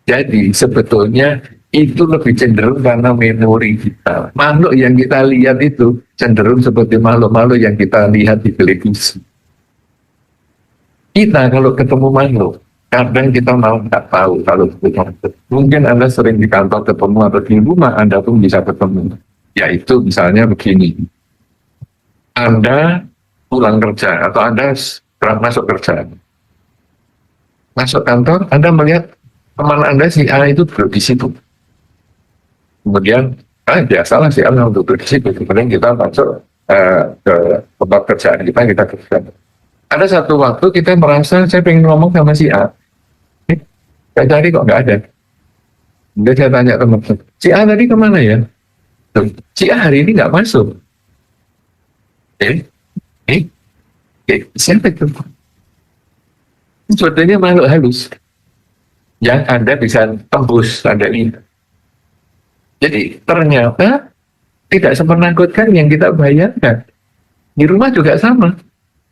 Jadi sebetulnya itu lebih cenderung karena memori kita. Makhluk yang kita lihat itu cenderung seperti makhluk-makhluk yang kita lihat di televisi. Kita kalau ketemu makhluk, kadang kita malah nggak tahu kalau itu makhluk. Mungkin Anda sering di kantor ketemu atau di rumah Anda pun bisa ketemu. Yaitu misalnya begini, Anda pulang kerja atau Anda masuk kerja. Masuk kantor, Anda melihat teman Anda si A itu duduk di situ. Kemudian, biasalah si A duduk di situ. Kemudian kita masuk ke tempat kerjaan kita kerja. Ada satu waktu kita merasa saya pengen ngomong sama si A. Kayak tadi kok nggak ada. Kemudian saya tanya teman saya, si A tadi kemana ya? Si A hari ini nggak masuk. Siapa itu? Sebetulnya makhluk halus yang Anda bisa tembus, Anda lihat. Jadi ternyata tidak semenakutkan yang kita bayangkan. Di rumah juga sama.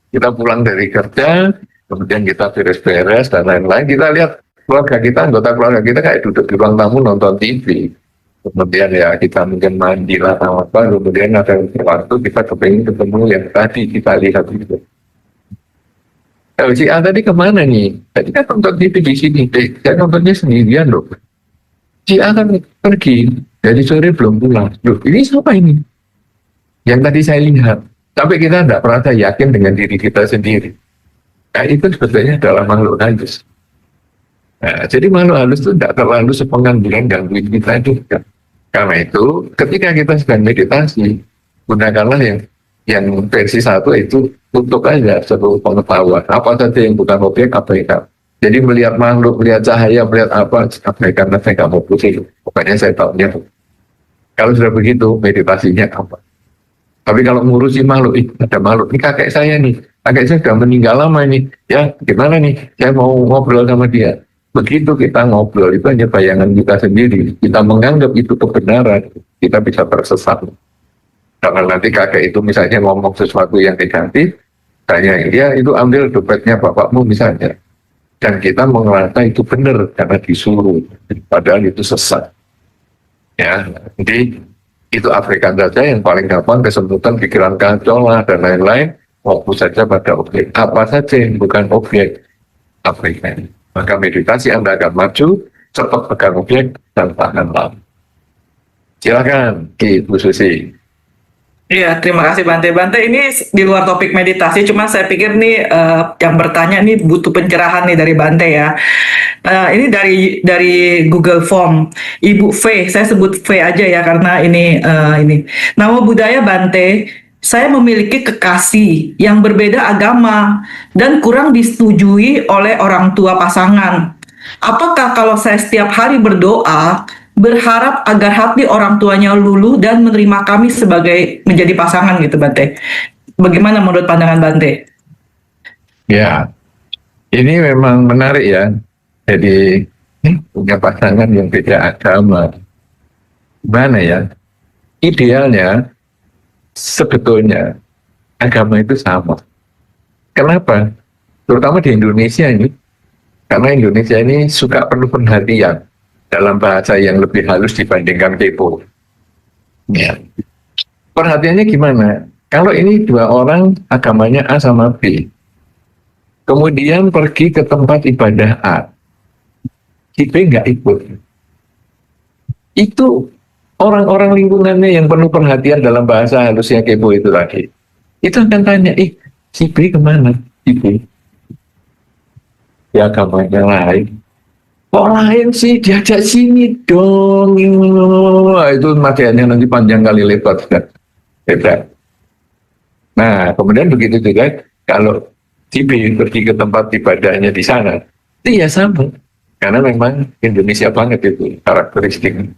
Kita pulang dari kerja, kemudian kita beres-beres dan lain-lain. Kita lihat keluarga kita, anggota keluarga kita kayak duduk di ruang tamu nonton TV. Kemudian ya kita mungkin mandi lah sama apa, kemudian ada waktu kita kepingin ketemu yang tadi kita lihat itu. Si A tadi kemana nih? Tadi kan nonton TV di sini, saya nontonnya sendirian loh. Si A kan pergi, dari sore belum pulang. Loh, ini siapa ini? Yang tadi saya lihat. Tapi kita tidak pernah yakin dengan diri kita sendiri. Nah, itu sebetulnya adalah makhluk halus. Nah, jadi makhluk halus itu tidak terlalu sepengangguran gangguin kita juga. Karena itu, ketika kita sedang meditasi, gunakanlah yang versi 1 itu untuk aja seluruh pengetahuan. Apa saja yang bukan objek, abaikan. Jadi melihat makhluk, melihat cahaya, melihat apa, abaikan, saya nggak mau pusing. Pokoknya saya tahunya. Kalau sudah begitu, meditasinya apa? Tapi kalau ngurusi makhluk, ada makhluk, ini kakek saya nih, kakek saya sudah meninggal lama nih, ya gimana nih, saya mau ngobrol sama dia. Begitu kita ngobrol, itu hanya bayangan kita sendiri, kita menganggap itu kebenaran, kita bisa tersesat. Karena nanti kakek itu misalnya ngomong sesuatu yang negatif, tanya dia itu ambil dompetnya bapakmu misalnya, dan kita merasa itu benar karena disuruh, padahal itu sesat. Ya, jadi itu Afrika saja yang paling gampang kesemutan pikiran kacau lah dan lain-lain, fokus saja pada objek apa saja yang bukan objek Afrika. Maka meditasi Anda akan maju, cepat pegang objek dan tahan lama. Silakan Ibu Susi. Iya, terima kasih Bante. Bante, ini di luar topik meditasi, cuma saya pikir nih yang bertanya nih butuh pencerahan nih dari Bante ya. Ini dari Google Form, Ibu V, saya sebut V aja ya karena ini. Nama budaya Bante, saya memiliki kekasih yang berbeda agama dan kurang disetujui oleh orang tua pasangan. Apakah kalau saya setiap hari berdoa, berharap agar hati orang tuanya luluh dan menerima kami sebagai menjadi pasangan gitu Bante? Bagaimana menurut pandangan Bante? Ya, ini memang menarik ya. Jadi punya pasangan yang beda agama. Gimana ya? Idealnya sebetulnya agama itu sama. Kenapa? Terutama di Indonesia ini. Karena Indonesia ini suka perlu perhatian dalam bahasa yang lebih halus dibandingkan kepo. Ya. Perhatiannya gimana? Kalau ini dua orang agamanya A sama B, kemudian pergi ke tempat ibadah A, si B nggak ikut. Itu orang-orang lingkungannya yang penuh perhatian dalam bahasa halusnya kepo itu tadi. Itu akan tanya, si B kemana? Si B. Ya agamanya lain. Kok lain sih, diajak sini dong. Wah, itu materialnya nanti panjang kali lebar. Hebat. Nah, kemudian begitu juga kalau si B pergi ke tempat ibadahnya di sana, itu ya sama. Karena memang Indonesia banget itu karakteristiknya.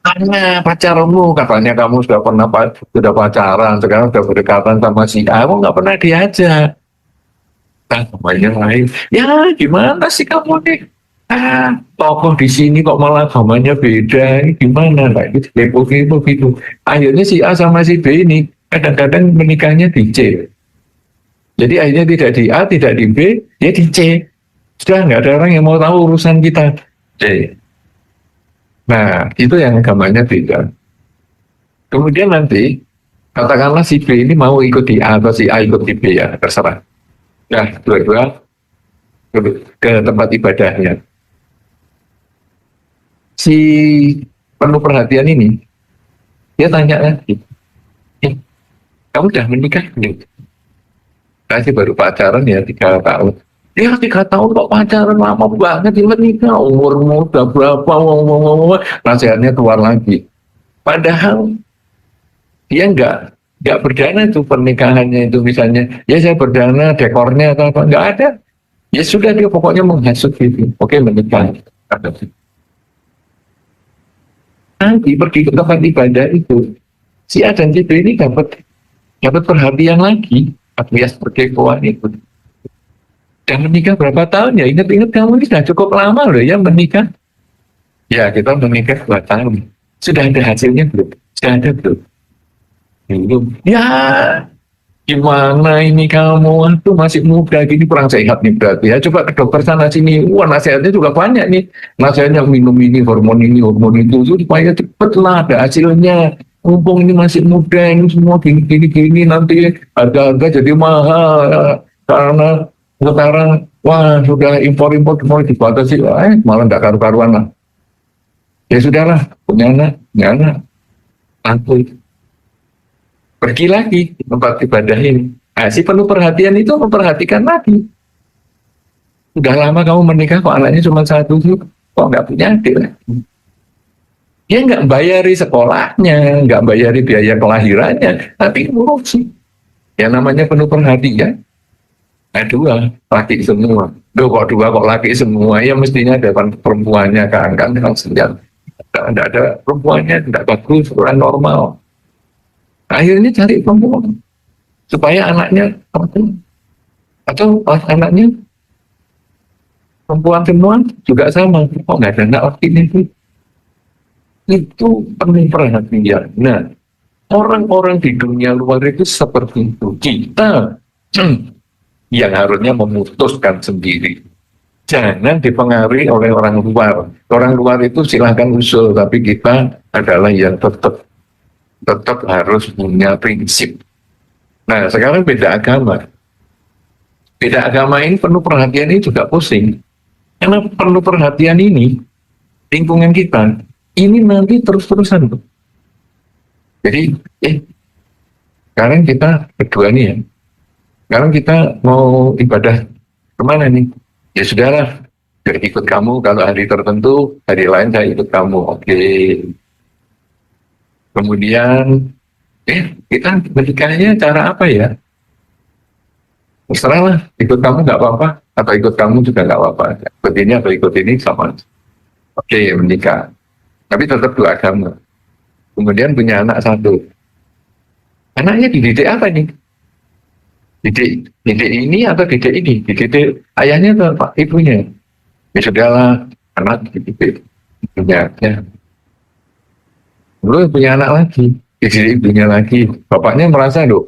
Karena pacarmu, katanya kamu sudah pacaran, sekarang sudah berdekatan sama si A, kamu nggak pernah diajak. Nah, namanya lain. Ya, gimana sih kamu nih? Tokoh di sini kok malah agamanya beda, ini gimana lah, itu kepo-kepo gitu. Akhirnya si A sama si B ini kadang-kadang menikahnya di C. Jadi akhirnya tidak di A, tidak di B, dia di C. Sudah nggak ada orang yang mau tahu urusan kita. C. Nah, itu yang agamanya beda. Kemudian nanti, katakanlah si B ini mau ikut di A atau si A ikut di B ya, terserah. Nah, dua-dua ke tempat ibadahnya. Si penuh perhatian ini, dia tanya lagi, kamu udah menikah belum? Saya sih baru pacaran ya 3 tahun. Ya 3 tahun kok pacaran lama banget, dia menikah umur udah berapa, nasihatnya keluar lagi. Padahal dia nggak berdana itu pernikahannya itu misalnya, ya saya berdana dekornya atau apa, nggak ada. Ya sudah dia pokoknya menghasut gitu, oke menikah. Nanti pergi ke tempat ibadah itu, si A dan si B ini dapat perhatian lagi alias perkepoan itu. Dan menikah berapa tahun ya? Ingat-ingat kamu ini sudah cukup lama loh ya menikah. Ya kita menikah 2 tahun. Sudah ada hasilnya belum? Sudah ada belum? Belum. Ya gimana ini kamu? Tuh masih muda gini kurang sehat nih berarti ya. Coba ke dokter sana sini. Wah nasihatnya juga banyak nih. Nasihatnya minum ini, hormon itu supaya cepet lah ada hasilnya. Mumpung ini masih muda, ini semua gini nanti harga-harga jadi mahal karena sekarang wah sudah impor mau dibatasi, malah nggak karu-karuan lah. Ya sudahlah, punya anak, aku pergi lagi ke tempat ibadah ini. Nah, si penuh perhatian itu memperhatikan lagi. Udah lama kamu menikah kok anaknya cuma satu, kok nggak punya adik lagi. Dia nggak bayari sekolahnya, nggak bayari biaya kelahirannya, tapi ngurusi. Yang namanya penuh perhatian. Nah, 2 laki semua. Duh, kok 2 kok laki semua? Ya mestinya ada perempuannya kan kalau sejak tidak ada perempuannya tidak bagus, orang normal. Akhirnya cari perempuan supaya anaknya atau anaknya perempuan semua juga sama. Kok nggak ada anak laki ini? Itu penuh perhatian. Nah, orang-orang di dunia luar itu seperti itu. Kita yang harusnya memutuskan sendiri. Jangan dipengaruhi oleh orang luar. Orang luar itu silahkan usul, tapi kita adalah yang tetap harus punya prinsip. Nah, sekarang beda agama. Beda agama ini penuh perhatian ini juga pusing. Karena penuh perhatian ini, lingkungan kita, ini nanti terus-terusan. Jadi, sekarang kita berdua nih ya. Sekarang kita mau ibadah kemana nih? Ya sudahlah, biar ikut kamu. Kalau hari tertentu, hari lain saya ikut kamu. Oke. Kemudian, kita menikahnya cara apa ya? Terserah lah, ikut kamu nggak apa-apa. Atau ikut kamu juga nggak apa-apa. Ikut ini atau ikut ini sama. Oke, menikah. Tapi tetap 2 agama. Kemudian punya anak 1. Anaknya dididik apa nih? Didik ini atau didik ini? Didik ayahnya atau pak ibunya? Ya sudahlah, anak dididik ibunya. Ya. Lalu punya anak lagi, dididik ibunya lagi. Bapaknya merasa loh,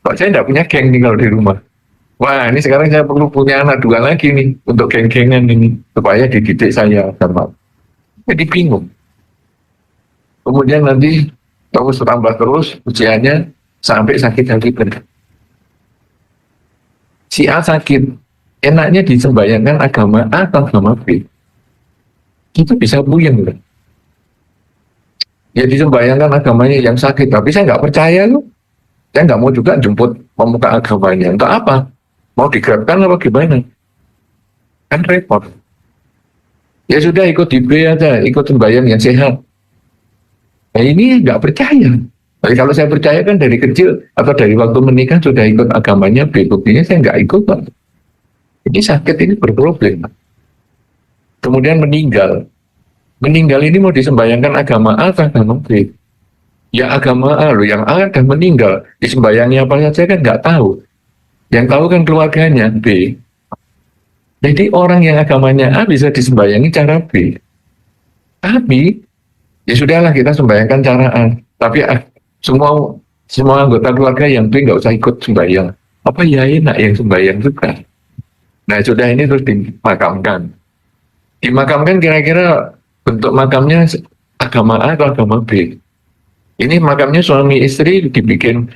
kok saya tidak punya geng nih kalau di rumah. Wah, ini sekarang saya perlu punya anak 2 lagi nih untuk geng-gengan ini supaya dididik saya sama. Jadi bingung. Kemudian nanti terus tambah terus usianya sampai sakit hati benar. Si A sakit, enaknya disembayangkan agama A atau agama B. Itu bisa puyeng loh. Ya disembayangkan agamanya yang sakit, tapi saya nggak percaya loh. Saya nggak mau juga jemput pemuka agamanya. Untuk apa? Mau digerakkan apa gimana? Kan repot. Ya sudah ikut di B aja, ikut sembahyang yang sehat. Nah ini nggak percaya. Tapi kalau saya percaya kan dari kecil atau dari waktu menikah sudah ikut agamanya B, buktinya saya nggak ikut. Ini sakit ini berproblem. Kemudian meninggal. Meninggal ini mau disembayangkan agama A atau agama B? Ya agama A loh, yang A kan meninggal. Disembayangi apa saja kan nggak tahu. Yang tahu kan keluarganya B. Jadi orang yang agamanya A bisa disembayangi cara B. Tapi ya sudahlah kita sembahyangkan cara A. Tapi semua semua anggota keluarga yang B nggak usah ikut sembahyang. Apa ya enak yang sembahyang juga. Nah sudah ini terus dimakamkan. Dimakamkan kira-kira bentuk makamnya agama A atau agama B. Ini makamnya suami istri dibikin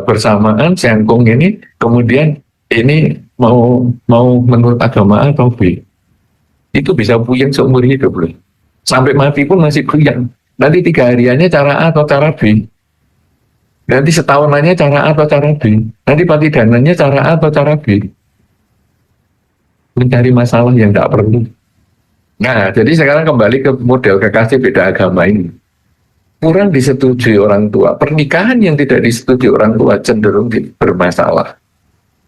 bersamaan sengkong ini, kemudian ini mau menurut agama A atau B. Itu bisa puyeng seumur hidup loh. Sampai mati pun masih puyeng. Nanti 3 hariannya cara A atau cara B. Nanti setahunannya cara A atau cara B. Nanti patidanannya cara A atau cara B. Mencari masalah yang tidak perlu. Nah, jadi sekarang kembali ke model kekasih beda agama ini. Kurang disetujui orang tua. Pernikahan yang tidak disetujui orang tua cenderung bermasalah.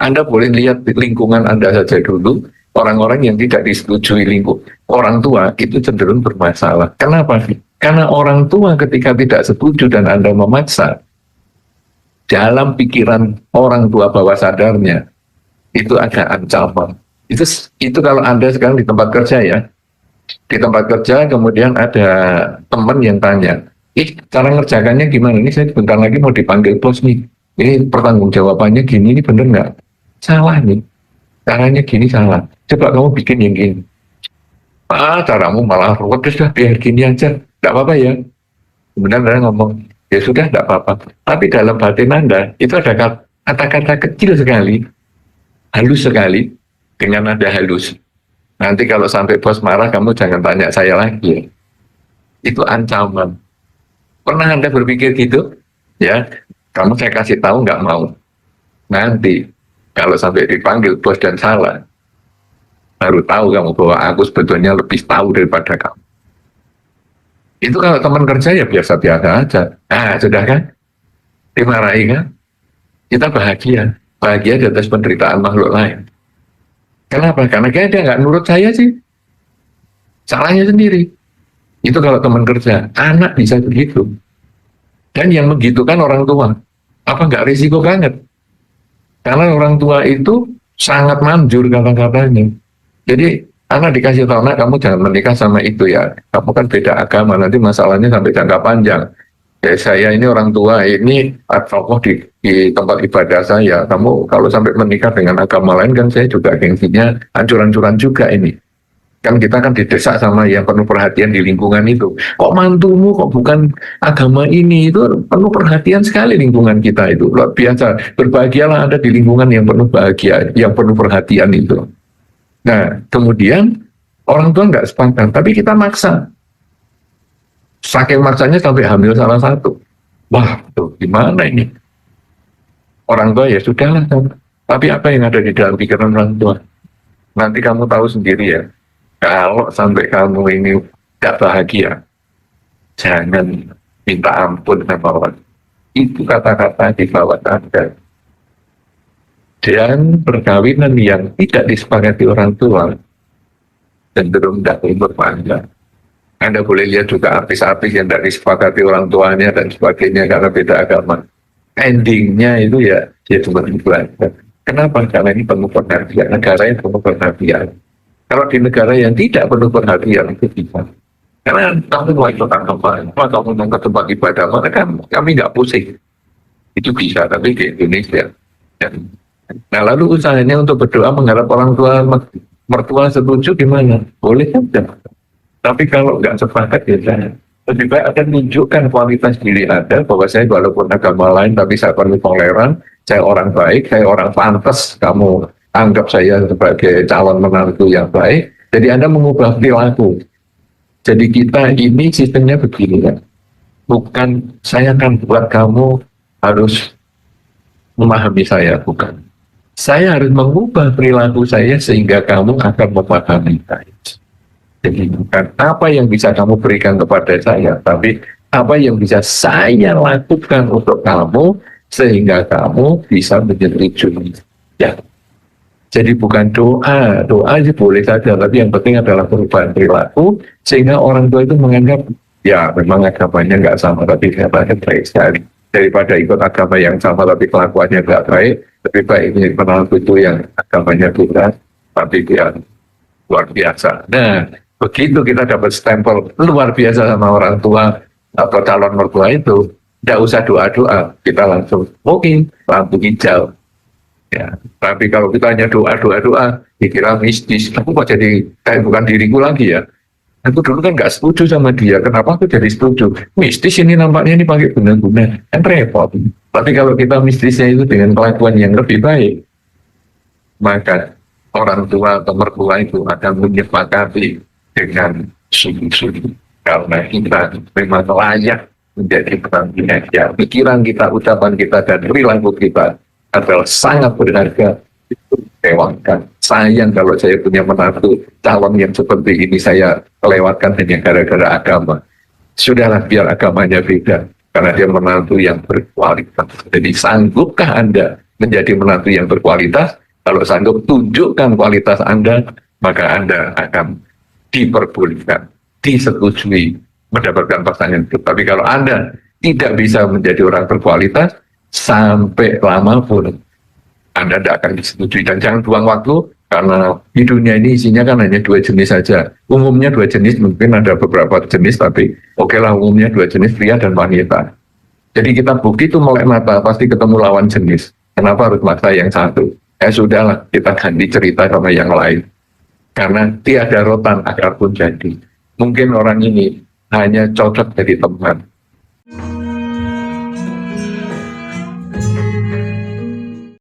Anda boleh lihat di lingkungan Anda saja dulu, orang-orang yang tidak disetujui orang tua itu cenderung bermasalah. Kenapa? Karena orang tua ketika tidak setuju dan Anda memaksa, dalam pikiran orang tua bawah sadarnya, itu ada ancaman. Itu kalau Anda sekarang di tempat kerja ya, di tempat kerja kemudian ada teman yang tanya, cara ngerjakannya gimana? Ini saya sebentar lagi mau dipanggil bos nih. Ini pertanggungjawabannya gini, ini bener nggak? Salah nih. Caranya gini salah. Coba kamu bikin yang gini. Caramu malah ruwet, sudah biar gini aja. Nggak apa-apa ya. Kemudian Anda ngomong, ya sudah nggak apa-apa. Tapi dalam batin Anda, itu ada kata-kata kecil sekali, halus sekali, dengan nada halus. Nanti kalau sampai bos marah, kamu jangan tanya saya lagi. Itu ancaman. Pernah Anda berpikir gitu? Ya, kamu saya kasih tahu nggak mau. Nanti kalau sampai dipanggil bos dan salah, baru tahu kamu bahwa aku sebetulnya lebih tahu daripada kamu. Itu kalau teman kerja ya biasa-biasa aja. Sudah kan? Dimarahi kan? Kita bahagia. Bahagia di atas penderitaan makhluk lain. Kenapa? Karena kayak dia nggak nurut saya sih. Salahnya sendiri. Itu kalau teman kerja. Anak bisa begitu. Dan yang begitu kan orang tua. Apa nggak risiko banget? Karena orang tua itu sangat manjur kata-katanya. Jadi anak dikasih tahu, kamu jangan menikah sama itu ya. Kamu kan beda agama, nanti masalahnya sampai jangka panjang. Ya saya ini orang tua, ini tokoh di tempat ibadah saya. Kamu kalau sampai menikah dengan agama lain kan saya juga gengsinya hancur-hancuran juga ini. Kan kita kan didesak sama yang penuh perhatian di lingkungan itu. Kok mantumu kok bukan agama ini? Itu penuh perhatian sekali lingkungan kita itu. Luar biasa. Berbahagialah Anda di lingkungan yang penuh bahagia, yang penuh perhatian itu. Nah, kemudian orang tua nggak sepakat, tapi kita maksa. Saking maksanya sampai hamil salah satu. Wah, tuh gimana ini? Orang tua ya sudahlah. Tapi apa yang ada di dalam pikiran orang tua? Nanti kamu tahu sendiri ya. Kalau sampai kamu ini tidak bahagia, jangan minta ampun sama orang. Itu kata-kata di bawah Anda. Dan perkawinan yang tidak disepakati orang tua cenderung tidak berpanjang. Anda boleh lihat juga artis-artis yang tidak disepakati orang tuanya dan sebagainya karena beda agama. Endingnya itu ya cuma belajar. Kenapa? Karena ini penuh perhatian. Negara yang penuh perhatian. Kalau di negara yang tidak penuh perhatian itu bisa. Karena kamu mau ikut agama, kamu mau ke tempat ibadah, maka kami nggak pusing. Itu bisa, tapi di Indonesia. Nah lalu usahanya untuk berdoa mengharap orang tua mertua setuju gimana? Boleh saja. Tapi kalau nggak sepakat ya jangan. Lebih baik akan tunjukkan kualitas diri Anda bahwa saya walaupun agama lain tapi saya penuh toleran, saya orang baik, saya orang pantas, kamu anggap saya sebagai calon menantu yang baik. Jadi Anda mengubah perilaku. Jadi kita ini sistemnya begini ya. Bukan saya akan buat kamu harus memahami saya, bukan. Saya harus mengubah perilaku saya sehingga kamu akan memahami saya. Jadi bukan apa yang bisa kamu berikan kepada saya, tapi apa yang bisa saya lakukan untuk kamu sehingga kamu bisa menyetujui. Ya. Jadi bukan doa sih boleh saja, tapi yang penting adalah perubahan perilaku sehingga orang tua itu menganggap ya memang agamanya nggak sama tapi kelihatannya baik sekali. Daripada ikut agama yang sama tapi kelakuannya nggak baik, lebih baik menjadi penantu itu yang agamanya beda tapi dia luar biasa. Nah, begitu kita dapat stempel luar biasa sama orang tua atau calon mertua itu, tidak usah doa-doa, kita langsung oke, lampu hijau. Ya, tapi kalau kita hanya doa, dikira mistis, aku kok jadi kayak bukan diriku lagi ya. Aku dulu kan nggak setuju sama dia, kenapa aku jadi setuju? Mistis ini nampaknya ini pakai guna-guna, kan repot. Tapi kalau kita mistisnya itu dengan kelakuan yang lebih baik, maka orang tua atau mertua itu akan menyepakati dengan sungguh-sungguh. Karena kita memang layak menjadi pendampingnya dia. Pikiran kita, ucapan kita, dan perilaku kita adalah sangat berharga. Lewatkan. Sayang kalau saya punya menantu calon yang seperti ini saya kelewatkan hanya gara-gara agama. Sudahlah, biar agamanya beda, karena dia menantu yang berkualitas. Jadi sanggupkah Anda menjadi menantu yang berkualitas? Kalau sanggup tunjukkan kualitas Anda, maka Anda akan diperbolehkan, disetujui mendapatkan pasangan hidup. Tapi kalau Anda tidak bisa menjadi orang berkualitas, sampai lama pun Anda tidak akan disetujui. Dan jangan buang waktu, karena di dunia ini isinya kan hanya 2 jenis saja. Umumnya 2 jenis, mungkin ada beberapa jenis, tapi oke lah, umumnya 2 jenis, pria dan wanita. Jadi kita begitu melek mata, pasti ketemu lawan jenis. Kenapa harus maksa yang satu? Sudahlah, kita ganti cerita sama yang lain. Karena tiada rotan akar pun jadi. Mungkin orang ini hanya cocok jadi teman,